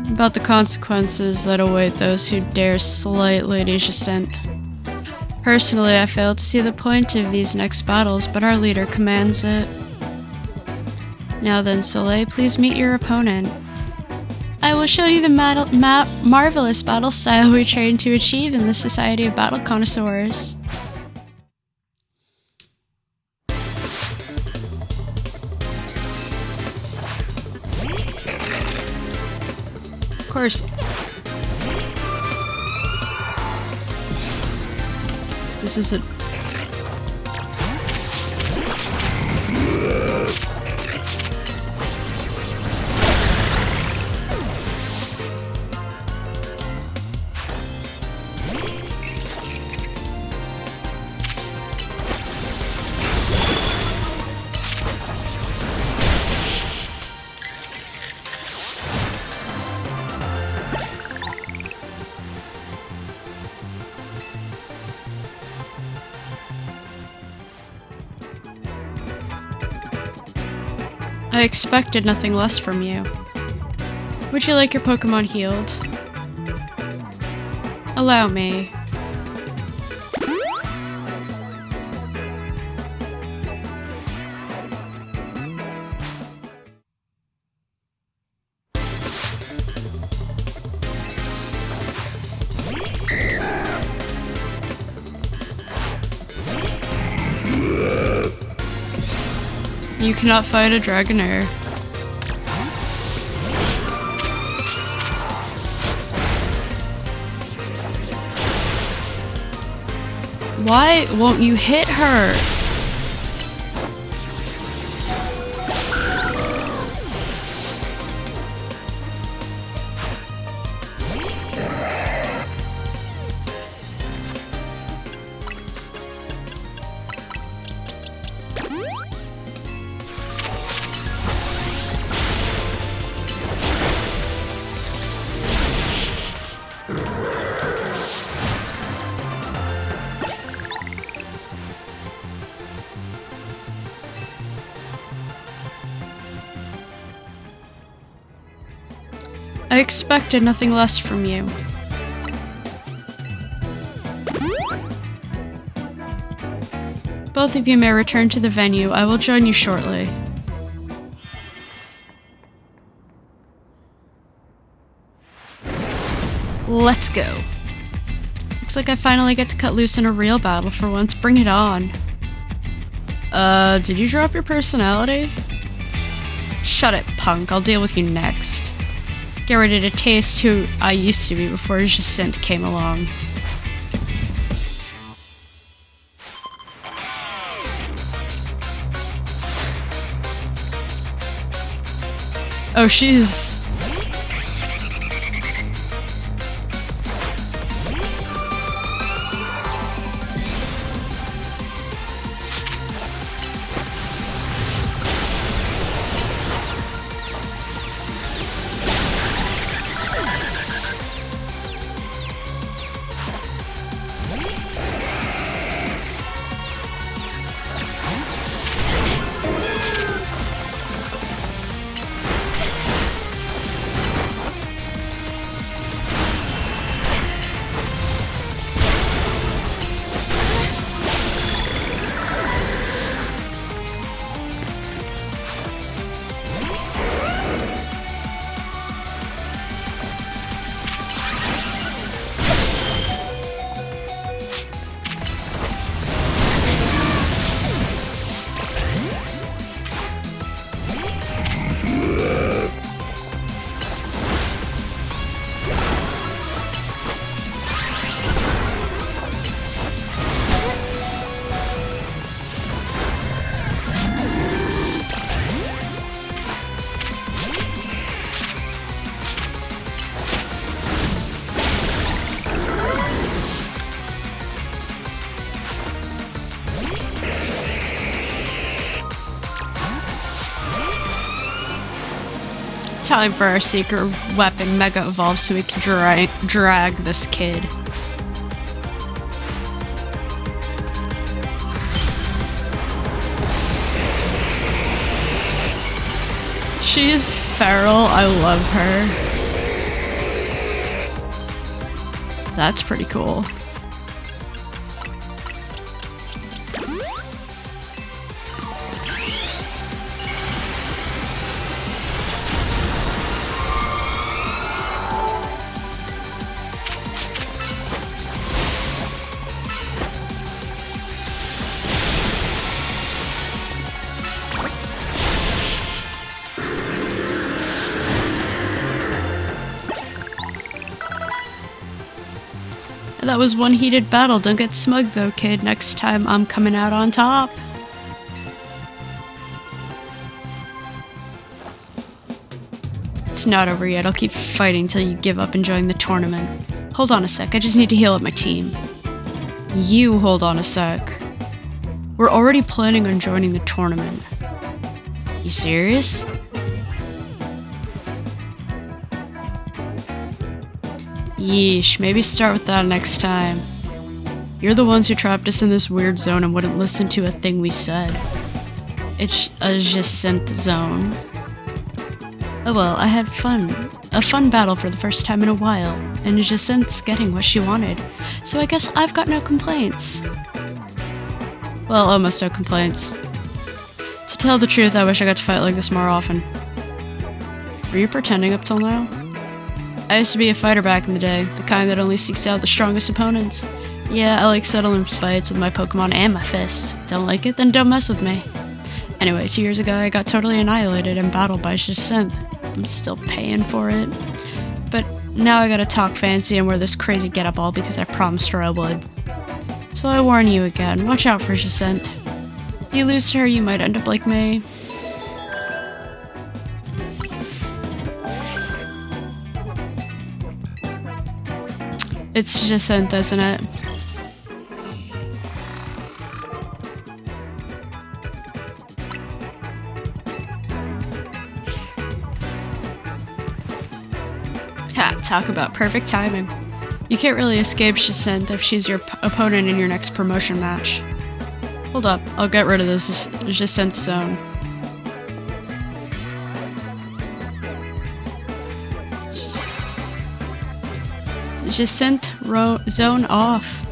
about the consequences that await those who dare slight Lady Jacinthe. Personally, I fail to see the point of these next battles, but our leader commands it. Now then, Soleil, please meet your opponent. I will show you the marvelous battle style we train to achieve in the Society of Battle Connoisseurs. Of course. This is a... I expected nothing less from you. Would you like your Pokemon healed? Allow me. You cannot fight a Dragonair. Why won't you hit her? I expected nothing less from you. Both of you may return to the venue. I will join you shortly. Let's go. Looks like I finally get to cut loose in a real battle for once. Bring it on. Did you drop your personality? Shut it, punk. I'll deal with you next. Get ready to taste who I used to be before Jacinthe came along. Oh, she's... time for our secret weapon Mega Evolve so we can drag this kid. She's feral, I love her. That's pretty cool. That was one heated battle. Don't get smug though, kid. Next time I'm coming out on top. It's not over yet. I'll keep fighting till you give up enjoying the tournament. Hold on a sec. I just need to heal up my team. You hold on a sec. We're already planning on joining the tournament. You serious? Yeesh, maybe start with that next time. You're the ones who trapped us in this weird zone and wouldn't listen to a thing we said. It's a Jacinthe zone. Oh well, I had fun. A fun battle for the first time in a while, and Jacinthe's getting what she wanted. So I guess I've got no complaints. Well, almost no complaints. To tell the truth, I wish I got to fight like this more often. Were you pretending up till now? I used to be a fighter back in the day, the kind that only seeks out the strongest opponents. Yeah, I like settling fights with my Pokemon and my fists. Don't like it? Then don't mess with me. Anyway, 2 years ago I got totally annihilated in battle by Jacinthe. I'm still paying for it. But now I gotta talk fancy and wear this crazy getup all because I promised her I would. So I warn you again, watch out for Jacinthe. You lose to her, you might end up like me. It's Jacinthe, isn't it? Ha, talk about perfect timing. You can't really escape Jacinthe if she's your opponent in your next promotion match. Hold up, I'll get rid of this Jacinthe zone. Jacinthe zone off.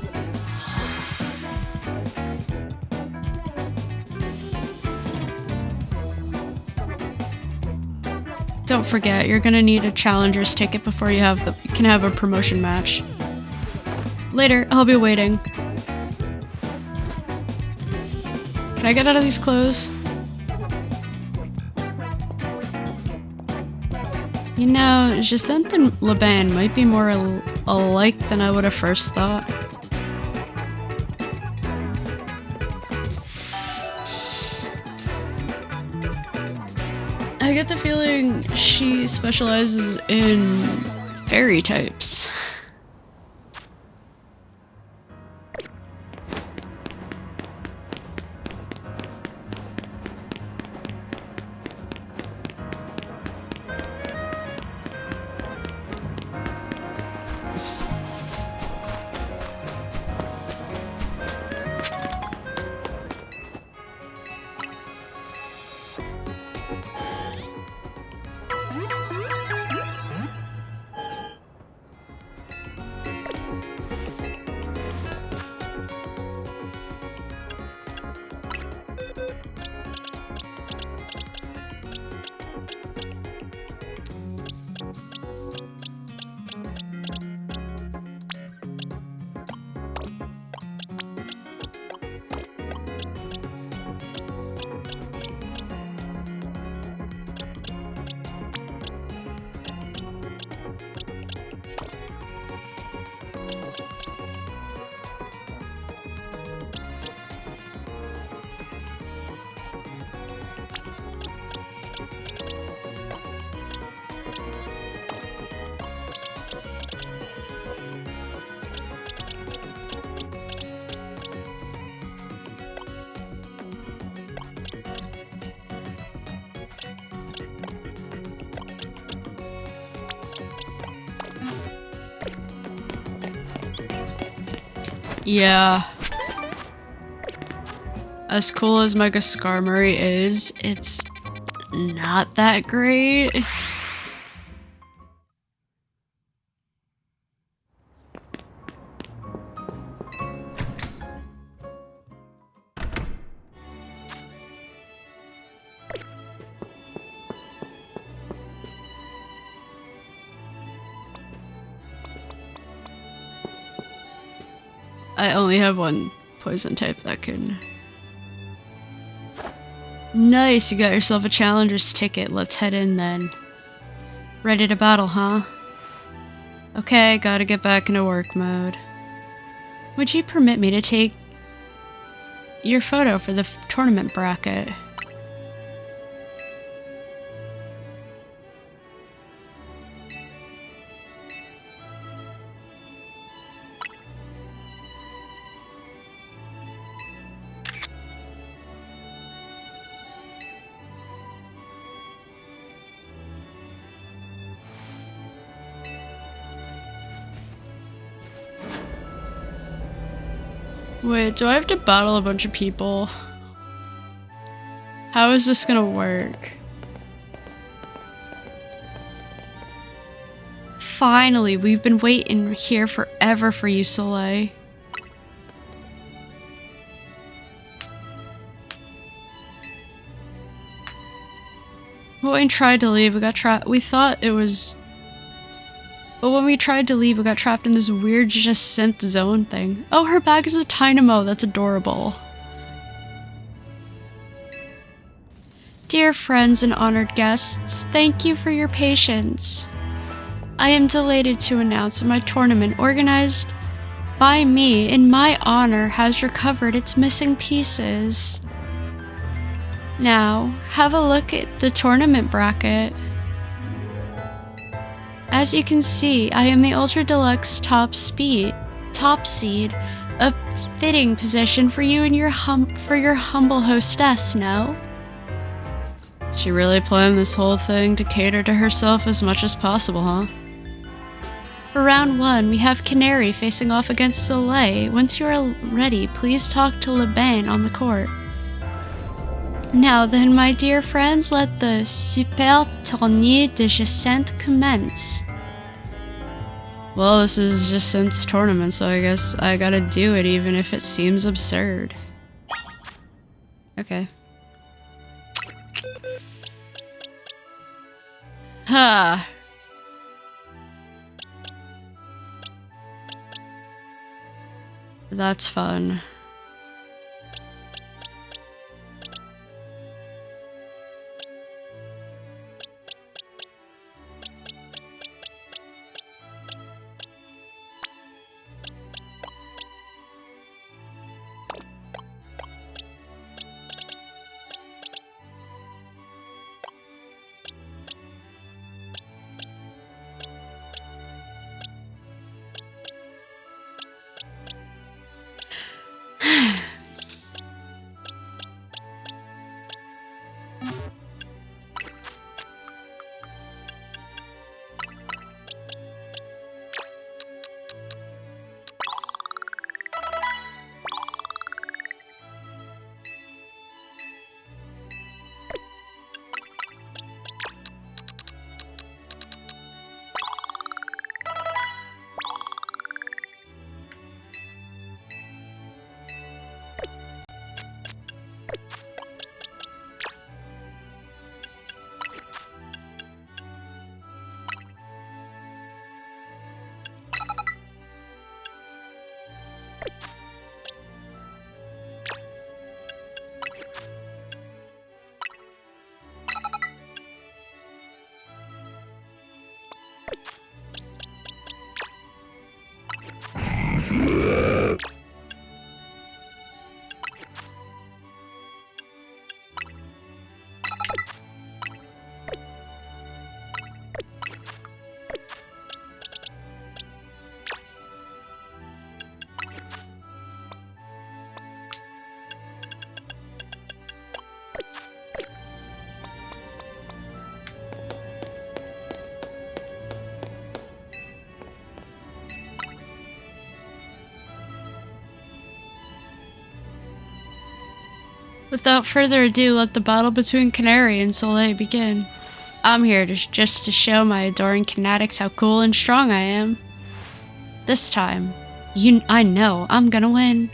Don't forget, you're gonna need a challenger's ticket before you can have a promotion match. Later, I'll be waiting. Can I get out of these clothes? You know, Jacinthe and Laban might be more alike than I would have first thought. I get the feeling she specializes in fairy types. Yeah. As cool as Mega Skarmory is, it's not that great. I only have one poison type that can... Nice, you got yourself a challenger's ticket. Let's head in then. Ready to battle, huh? Okay, gotta get back into work mode. Would you permit me to take your photo for the tournament bracket? Wait, do I have to battle a bunch of people? How is this gonna work? Finally, we've been waiting here forever for you, Soleil. When we tried to leave, we got trapped. We thought it was... But when we tried to leave, we got trapped in this weird Jacinthe zone thing. Oh, her bag is a Dynamo. That's adorable. Dear friends and honored guests, thank you for your patience. I am delighted to announce that my tournament, organized by me in my honor, has recovered its missing pieces. Now, have a look at the tournament bracket. As you can see, I am the Ultra Deluxe top seed, a fitting position for you and your humble hostess, no? She really planned this whole thing to cater to herself as much as possible, huh? For round 1, we have Canary facing off against Soleil. Once you are ready, please talk to Lebain on the court. Now then, my dear friends, let the Super Tournoi de Jacinthe commence. Well, this is Jacinthe's tournament, so I guess I gotta do it even if it seems absurd. Okay. Ha! That's fun. Without further ado, let the battle between Canary and Soleil begin. I'm here just to show my adoring Canatics how cool and strong I am. This time, I know I'm gonna win.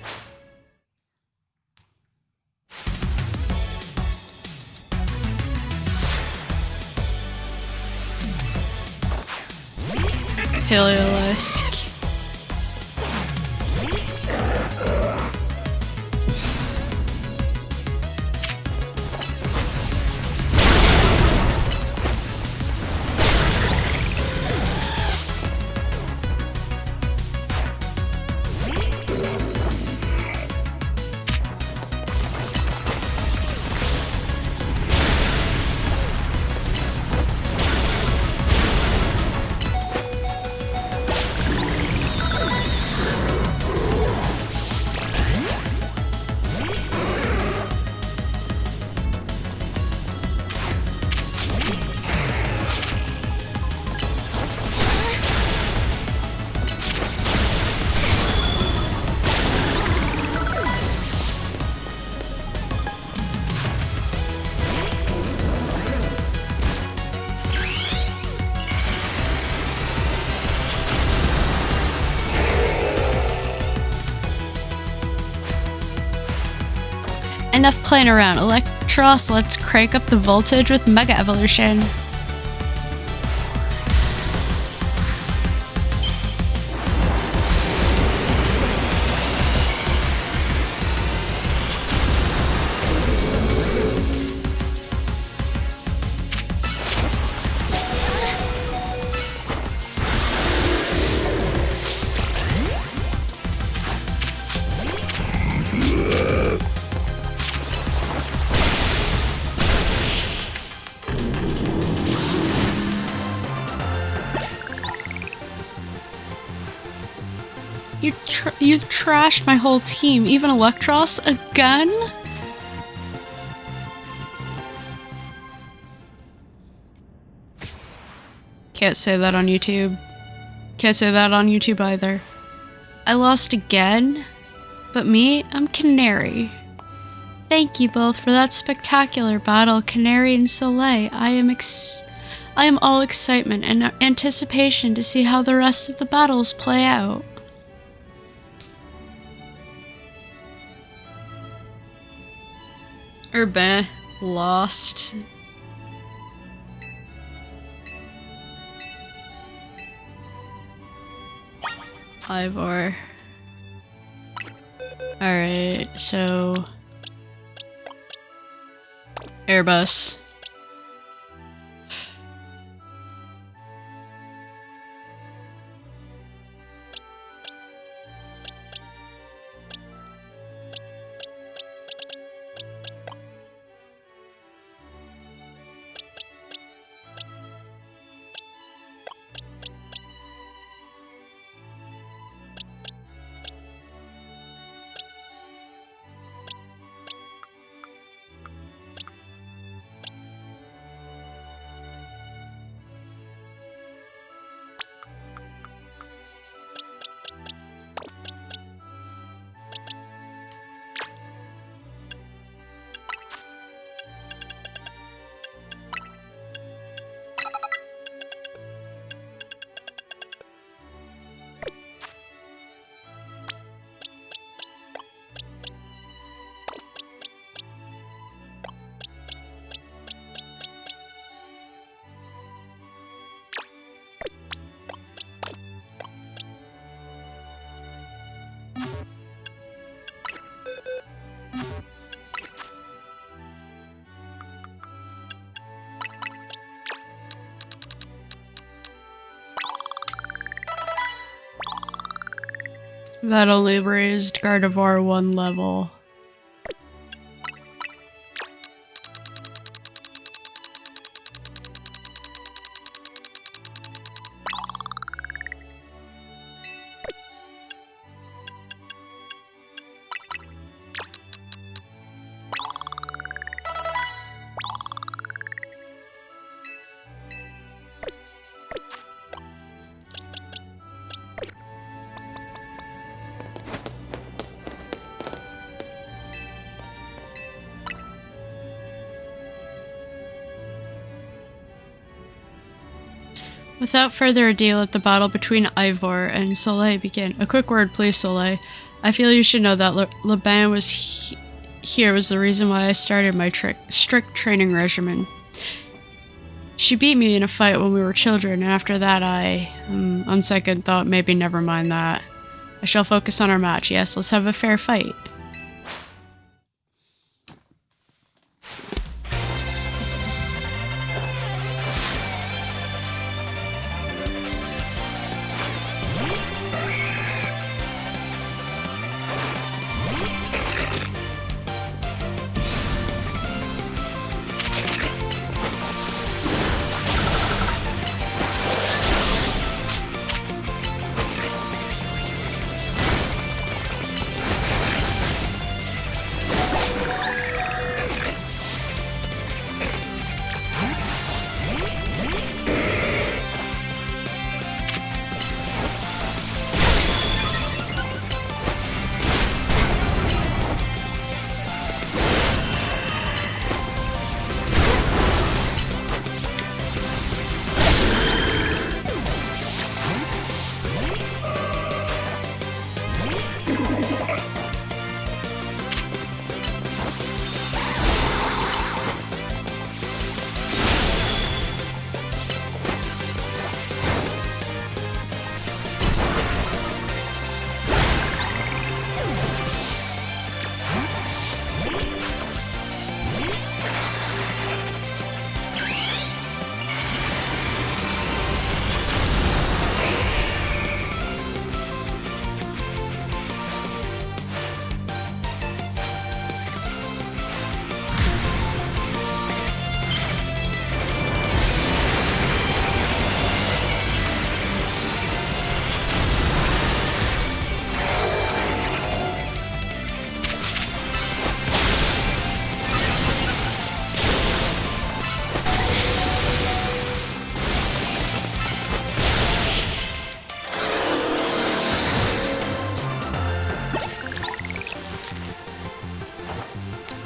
Paleolesque. Enough playing around. Electros, let's crank up the voltage with Mega Evolution. You trashed my whole team, even Electros again? Can't say that on YouTube. Can't say that on YouTube either. I lost again? But me, I'm Canary. Thank you both for that spectacular battle, Canary and Soleil. I am all excitement and anticipation to see how the rest of the battles play out. Urban lost. Ivor. Alright, so Airbus. That only raised Gardevoir 1 level. Without further ado, let the battle between Ivor and Soleil begin. A quick word, please, Soleil. I feel you should know that Laban was here was the reason why I started my strict training regimen. She beat me in a fight when we were children, and after that on second thought, maybe never mind that. I shall focus on our match. Yes, let's have a fair fight.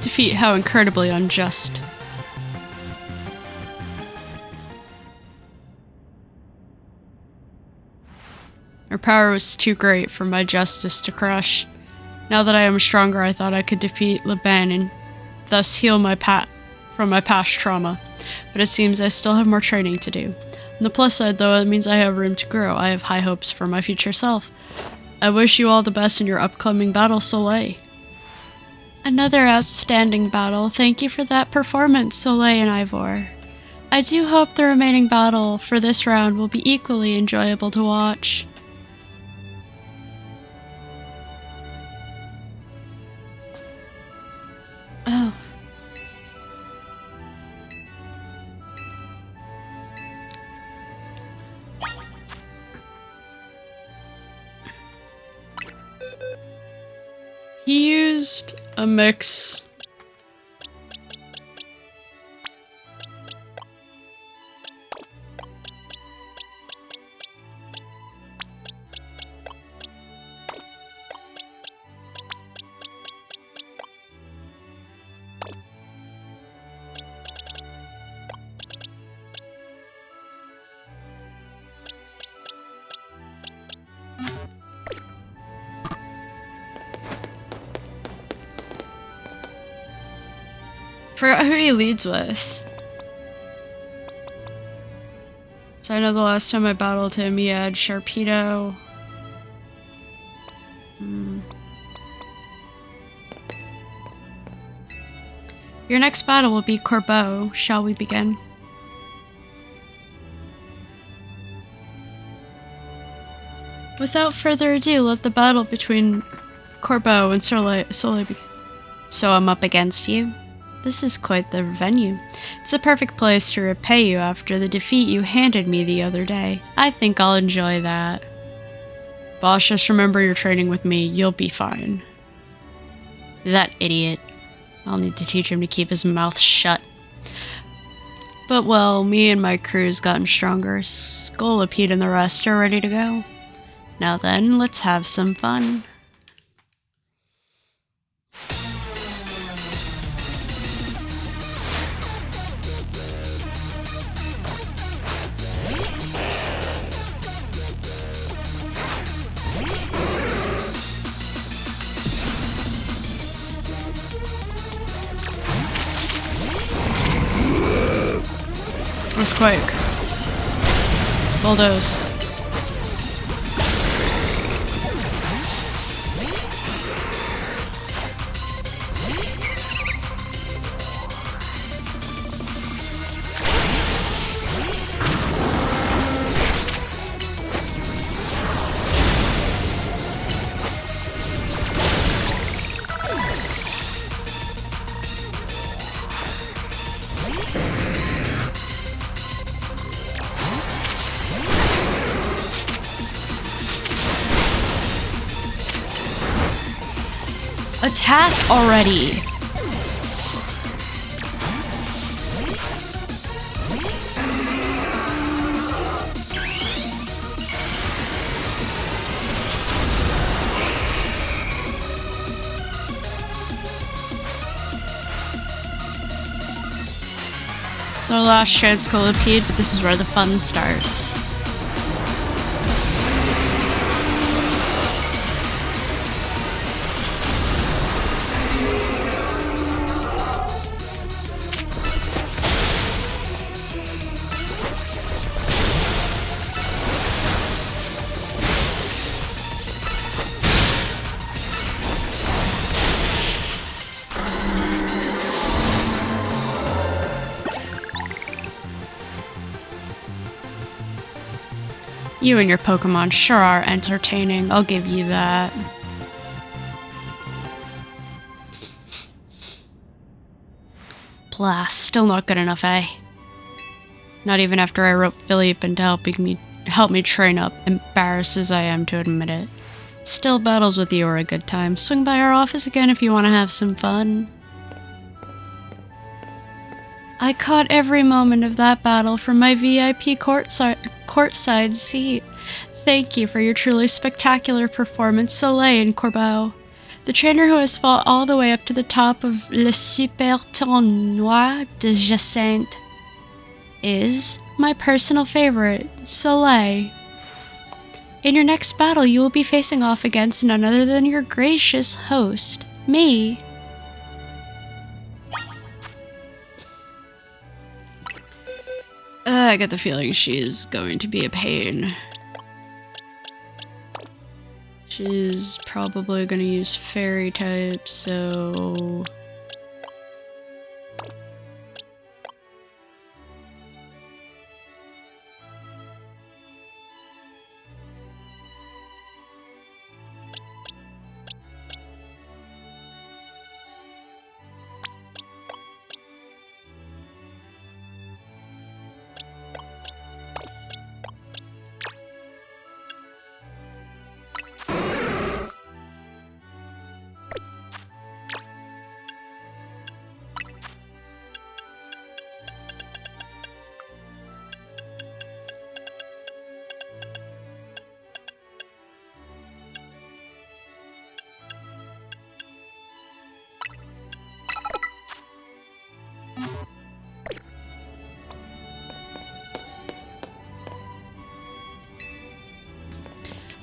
Defeat, how incredibly unjust. Her power was too great for my justice to crush. Now that I am stronger, I thought I could defeat Laban and thus heal from my past trauma. But it seems I still have more training to do. On the plus side, though, it means I have room to grow. I have high hopes for my future self. I wish you all the best in your upcoming battle, Soleil. Another outstanding battle. Thank you for that performance, Soleil and Ivor. I do hope the remaining battle for this round will be equally enjoyable to watch. Oh. He used a mix. Forgot who he leads with. So I know the last time I battled him, he had Sharpedo. Your next battle will be Corbeau. Shall we begin? Without further ado, let the battle between Corbeau and Soleil begin. So I'm up against you? This is quite the venue. It's a perfect place to repay you after the defeat you handed me the other day. I think I'll enjoy that. Boss, just remember you're training with me. You'll be fine. That idiot. I'll need to teach him to keep his mouth shut. But well, me and my crew's gotten stronger. Scolipede and the rest are ready to go. Now then, let's have some fun. quick. Bulldoze. Attack already! So our last shared Scolipede, but this is where the fun starts. You and your Pokemon sure are entertaining, I'll give you that. Blah, still not good enough, eh? Not even after I wrote Philippe into help me train up, embarrassed as I am to admit it. Still, battles with you are a good time. Swing by our office again if you want to have some fun. I caught every moment of that battle from my VIP courtside seat. Thank you for your truly spectacular performance, Soleil and Corbeau. The trainer who has fought all the way up to the top of Le Super Tournoi de Jacinthe is my personal favorite, Soleil. In your next battle, you will be facing off against none other than your gracious host, me. I get the feeling she's going to be a pain. She's probably going to use fairy type, so...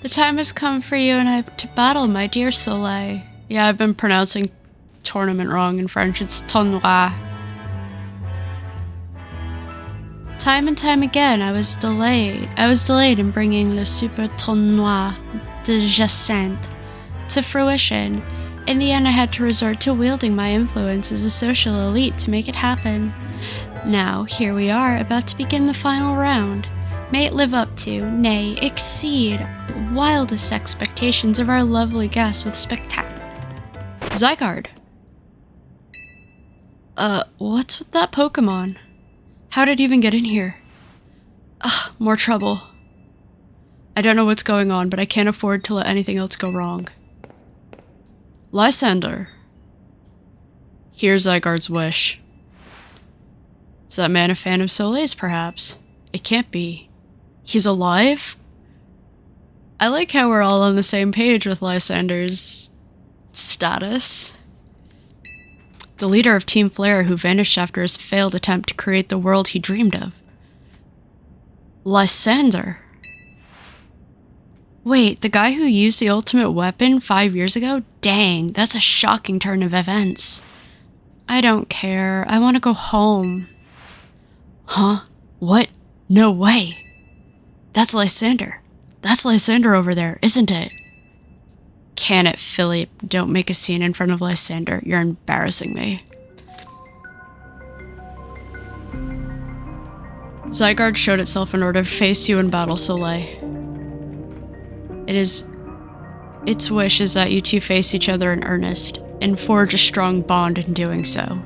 The time has come for you and I to battle, my dear Soleil. Yeah, I've been pronouncing tournament wrong in French. It's tournoi. Time and time again, I was delayed in bringing Le Super Tournoi de Jacinthe to fruition. In the end, I had to resort to wielding my influence as a social elite to make it happen. Now, here we are, about to begin the final round. May it live up to, nay, exceed, the wildest expectations of our lovely guest with spectacular... Zygarde! What's with that Pokemon? How did it even get in here? Ugh, more trouble. I don't know what's going on, but I can't afford to let anything else go wrong. Lysander. Here's Zygarde's wish. Is that man a fan of Soleil's, perhaps? It can't be. He's alive? I like how we're all on the same page with Lysander's status. The leader of Team Flare who vanished after his failed attempt to create the world he dreamed of. Lysander? Wait, the guy who used the ultimate weapon 5 years ago? Dang, that's a shocking turn of events. I don't care. I want to go home. Huh? What? No way. That's Lysander. That's Lysander over there, isn't it? Can it, Philip? Don't make a scene in front of Lysander. You're embarrassing me. Zygarde showed itself in order to face you in battle, Soleil. Its wish is that you two face each other in earnest, and forge a strong bond in doing so.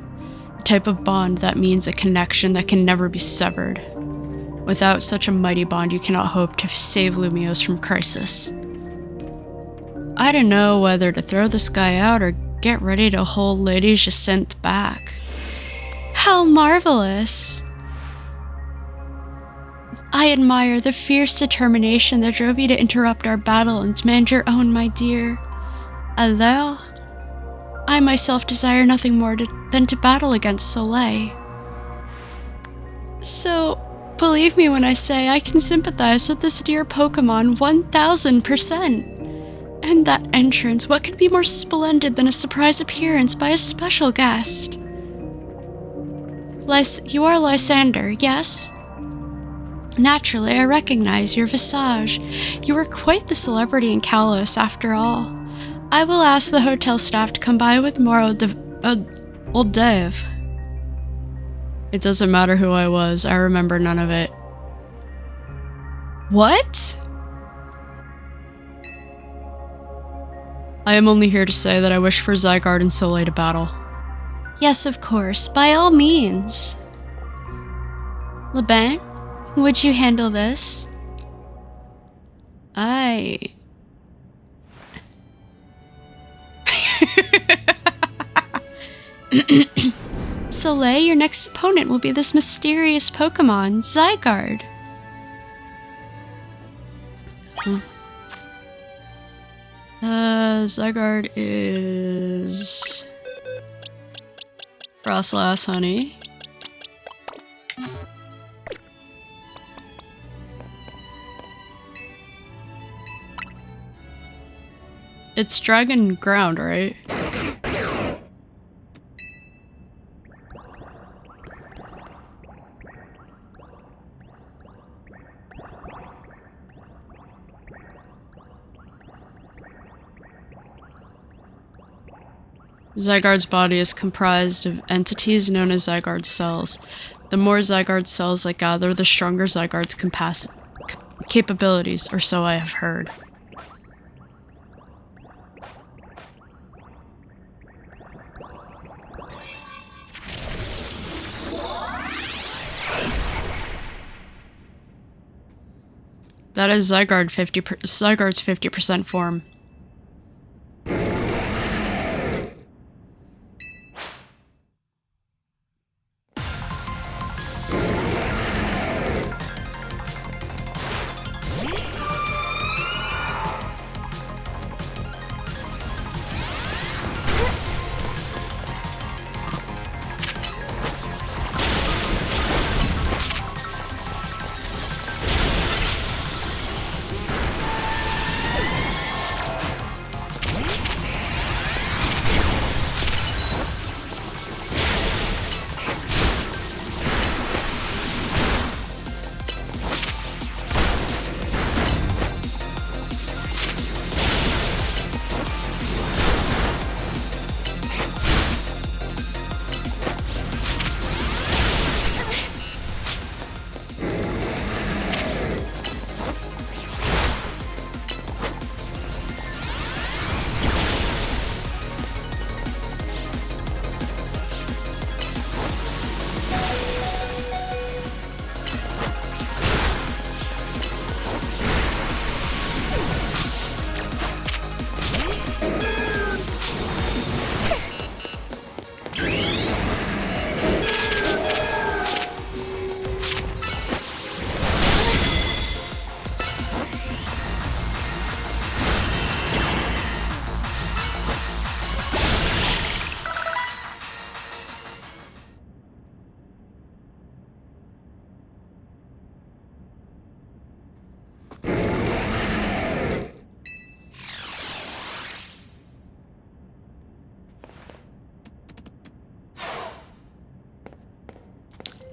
The type of bond that means a connection that can never be severed. Without such a mighty bond, you cannot hope to save Lumiose from crisis. I don't know whether to throw this guy out or get ready to hold Lady Jacinthe back. How marvelous! I admire the fierce determination that drove you to interrupt our battle and demand your own, my dear. Alors, I myself desire nothing more than to battle against Soleil. So, believe me when I say I can sympathize with this dear Pokemon 1000%. And that entrance, what could be more splendid than a surprise appearance by a special guest? You are Lysander, yes? Naturally, I recognize your visage. You are quite the celebrity in Kalos, after all. I will ask the hotel staff to come by with more hors d'oeuvres. It doesn't matter who I was. I remember none of it. What? I am only here to say that I wish for Zygarde and Soleil to battle. Yes, of course. By all means. Laban? Would you handle this? Soleil, your next opponent will be this mysterious Pokemon, Zygarde. Zygarde is... Frostlass Honey. It's Dragon Ground, right? Zygarde's body is comprised of entities known as Zygarde cells. The more Zygarde cells I gather, the stronger Zygarde's capabilities, or so I have heard. That is Zygarde's 50% form.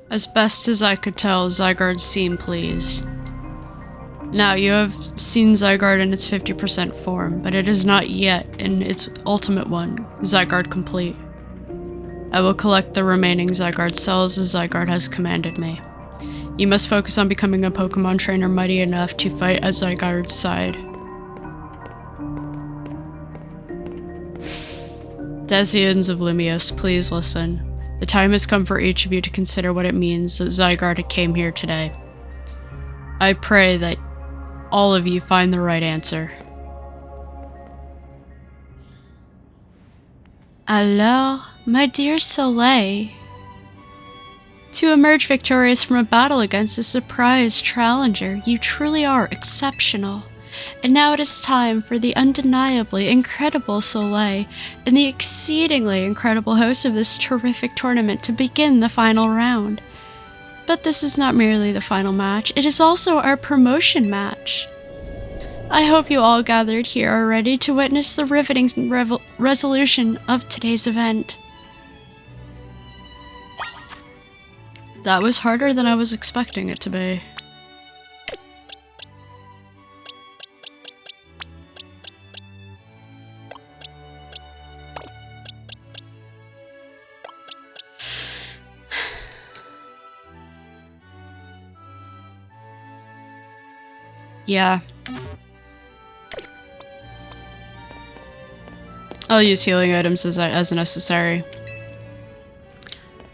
As best as I could tell, Zygarde seemed pleased. Now, you have seen Zygarde in its 50% form, but it is not yet in its ultimate one, Zygarde Complete. I will collect the remaining Zygarde cells as Zygarde has commanded me. You must focus on becoming a Pokemon trainer mighty enough to fight at Zygarde's side. Desians of Lumiose, please listen. The time has come for each of you to consider what it means that Zygarde came here today. I pray that all of you find the right answer. Alors, my dear Soleil, to emerge victorious from a battle against a surprise challenger, you truly are exceptional. And now it is time for the undeniably incredible Soleil and the exceedingly incredible host of this terrific tournament to begin the final round. But this is not merely the final match, it is also our promotion match. I hope you all gathered here are ready to witness the riveting resolution of today's event. That was harder than I was expecting it to be. Yeah. I'll use healing items as necessary.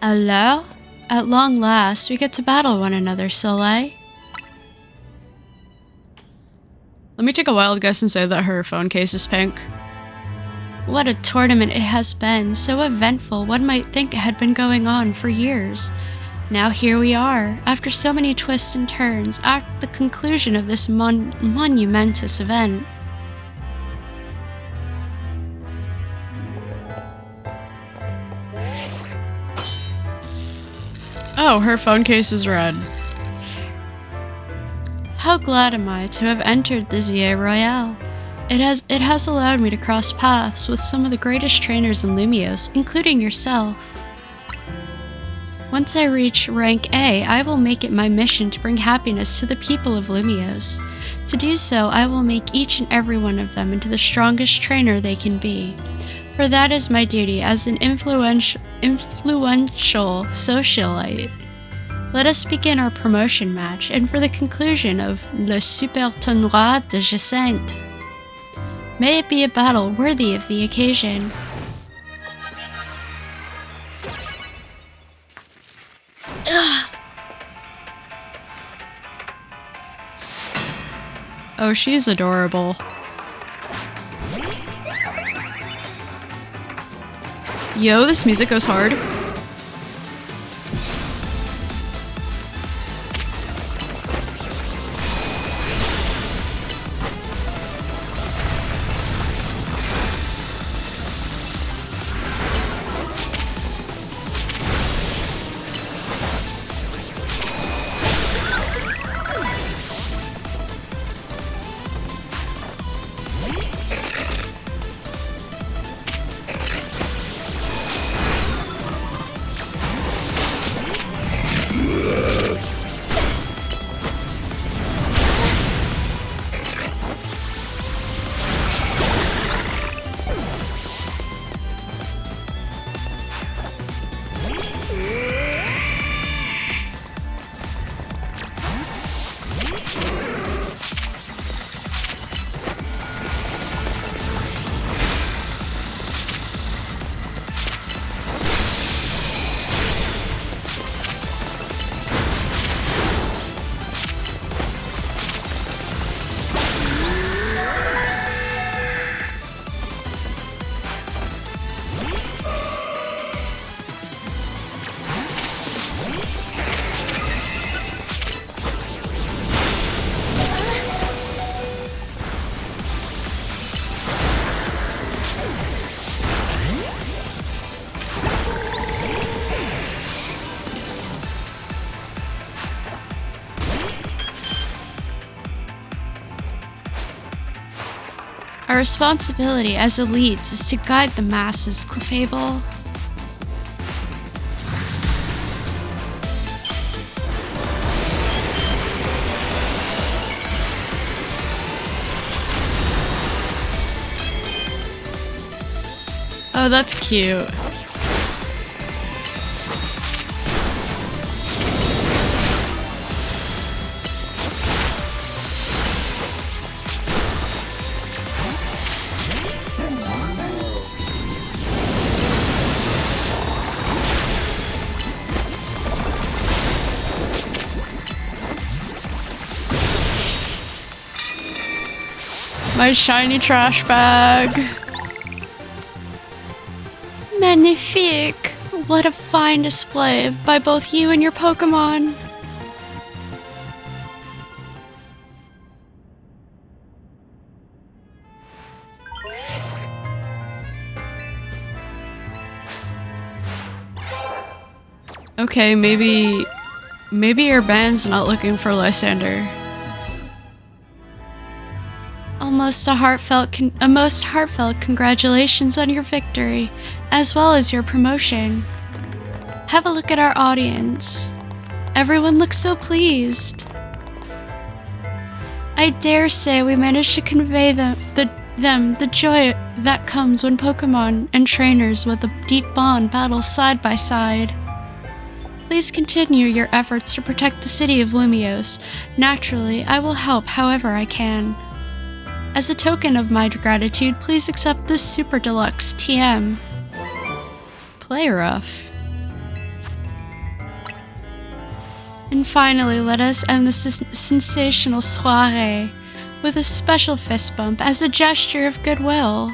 Alors, at long last, we get to battle one another, Soleil. Let me take a wild guess and say that her phone case is pink. What a tournament it has been, so eventful one might think it had been going on for years. Now here we are, after so many twists and turns, at the conclusion of this monumentous event. Oh, her phone case is red. How glad am I to have entered the Zie Royale. It has allowed me to cross paths with some of the greatest trainers in Lumiose, including yourself. Once I reach rank A, I will make it my mission to bring happiness to the people of Lumiose. To do so, I will make each and every one of them into the strongest trainer they can be. For that is my duty as an influential socialite. Let us begin our promotion match, and for the conclusion of Le Super Tournoi de Jacinthe. May it be a battle worthy of the occasion. Oh, she's adorable. Yo, this music goes hard. Our responsibility as elites is to guide the masses, Clefable. Oh, that's cute. My shiny trash bag. Magnifique! What a fine display by both you and your Pokemon. Okay, maybe your band's not looking for Lysander. A most heartfelt congratulations on your victory, as well as your promotion. Have a look at our audience. Everyone looks so pleased. I dare say we managed to convey the joy that comes when Pokemon and trainers with a deep bond battle side by side. Please continue your efforts to protect the city of Lumiose. Naturally, I will help however I can. As a token of my gratitude, please accept this Super Deluxe TM. Play rough. And finally, let us end this sensational soiree with a special fist bump as a gesture of goodwill.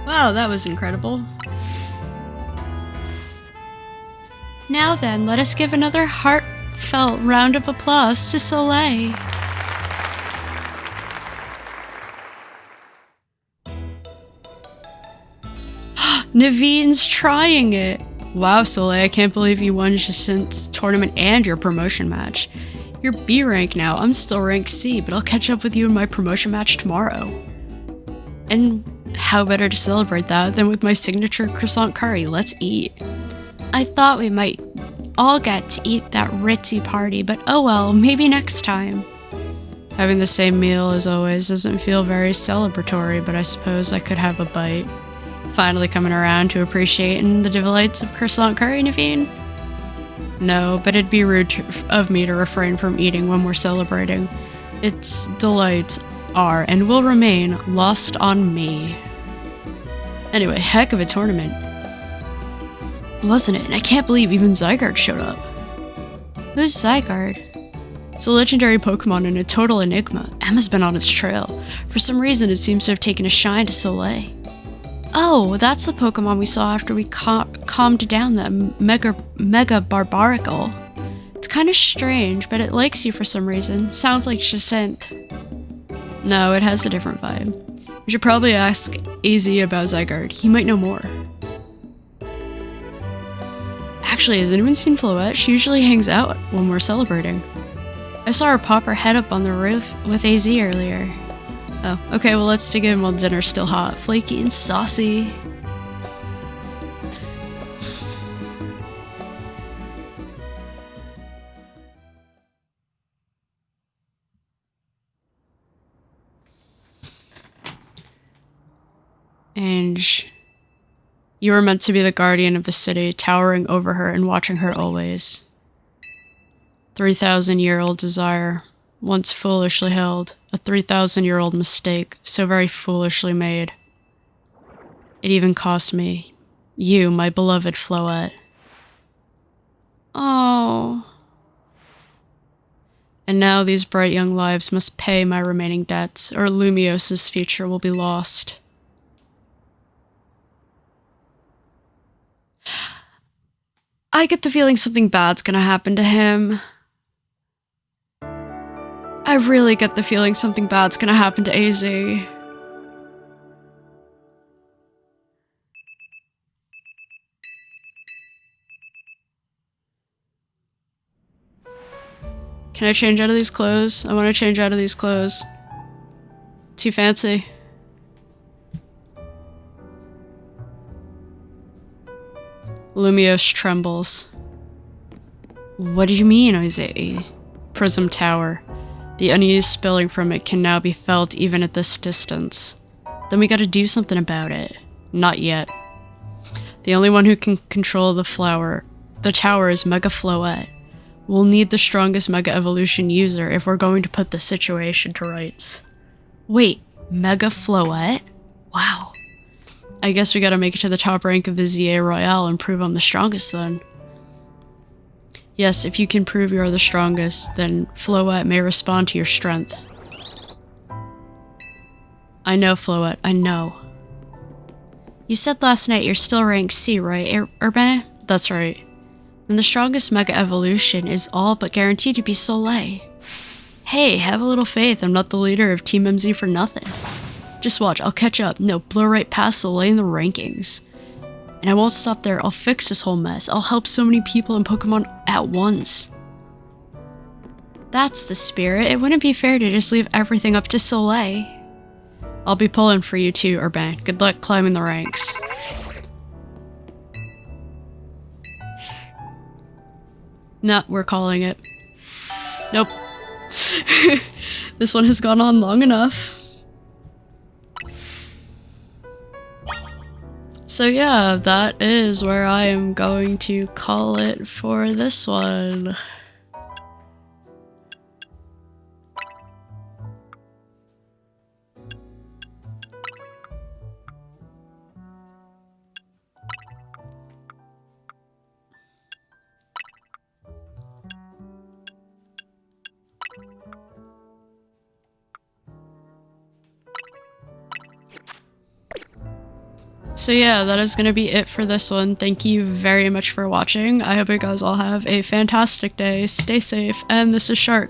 Wow, that was incredible. Now then, let us give another heartfelt round of applause to Soleil. Naveen's trying it! Wow, Soleil, I can't believe you won Jacinthe's tournament and your promotion match. You're B rank now, I'm still rank C, but I'll catch up with you in my promotion match tomorrow. And how better to celebrate that than with my signature croissant curry? Let's eat. I thought we might all get to eat that ritzy party, but oh well, maybe next time. Having the same meal as always doesn't feel very celebratory, but I suppose I could have a bite. Finally coming around to appreciating the delights of croissant curry, Naveen? No, but it'd be rude of me to refrain from eating when we're celebrating. Its delights are and will remain lost on me. Anyway, heck of a tournament. Wasn't it? And I can't believe even Zygarde showed up. Who's Zygarde? It's a legendary Pokemon and a total enigma. Emma's been on its trail. For some reason, it seems to have taken a shine to Soleil. Oh, that's the Pokemon we saw after we calmed down that Mega Barbarical. It's kind of strange, but it likes you for some reason. Sounds like Jacinthe. No, it has a different vibe. We should probably ask AZ about Zygarde. He might know more. Actually, has anyone seen Floette? She usually hangs out when we're celebrating. I saw her pop her head up on the roof with AZ earlier. Oh, okay, well let's dig in while dinner's still hot. Flaky and saucy. Ange, you were meant to be the guardian of the city, towering over her and watching her always. 3,000-year-old desire, once foolishly held, a 3,000-year-old mistake, so very foolishly made. It even cost me, you, my beloved Floette. Oh. And now these bright young lives must pay my remaining debts, or Lumiose's future will be lost. I get the feeling something bad's gonna happen to him. I really get the feeling something bad's gonna happen to AZ. Can I change out of these clothes? I want to change out of these clothes. Too fancy. Lumiose trembles. What do you mean, Isaiah? Prism Tower. The unease spilling from it can now be felt even at this distance. Then we gotta do something about it. Not yet. The only one who can control the tower is Mega Floette. We'll need the strongest Mega Evolution user if we're going to put the situation to rights. Wait, Mega Floette? Wow. I guess we gotta make it to the top rank of the ZA Royale and prove I'm the strongest then. Yes, if you can prove you're the strongest, then Floette may respond to your strength. I know, Floette, I know. You said last night you're still rank C, right, Urban? That's right. Then the strongest Mega Evolution is all but guaranteed to be Soleil. Hey, have a little faith, I'm not the leader of Team MZ for nothing. Just watch, I'll catch up. No, blow right past Soleil in the rankings. And I won't stop there, I'll fix this whole mess. I'll help so many people and Pokemon at once. That's the spirit. It wouldn't be fair to just leave everything up to Soleil. I'll be pulling for you too, Urban. Good luck climbing the ranks. Nah, we're calling it. Nope. This one has gone on long enough. So yeah, that is where I am going to call it for this one. So yeah, that is going to be it for this one. Thank you very much for watching. I hope you guys all have a fantastic day, stay safe, and this is Shark.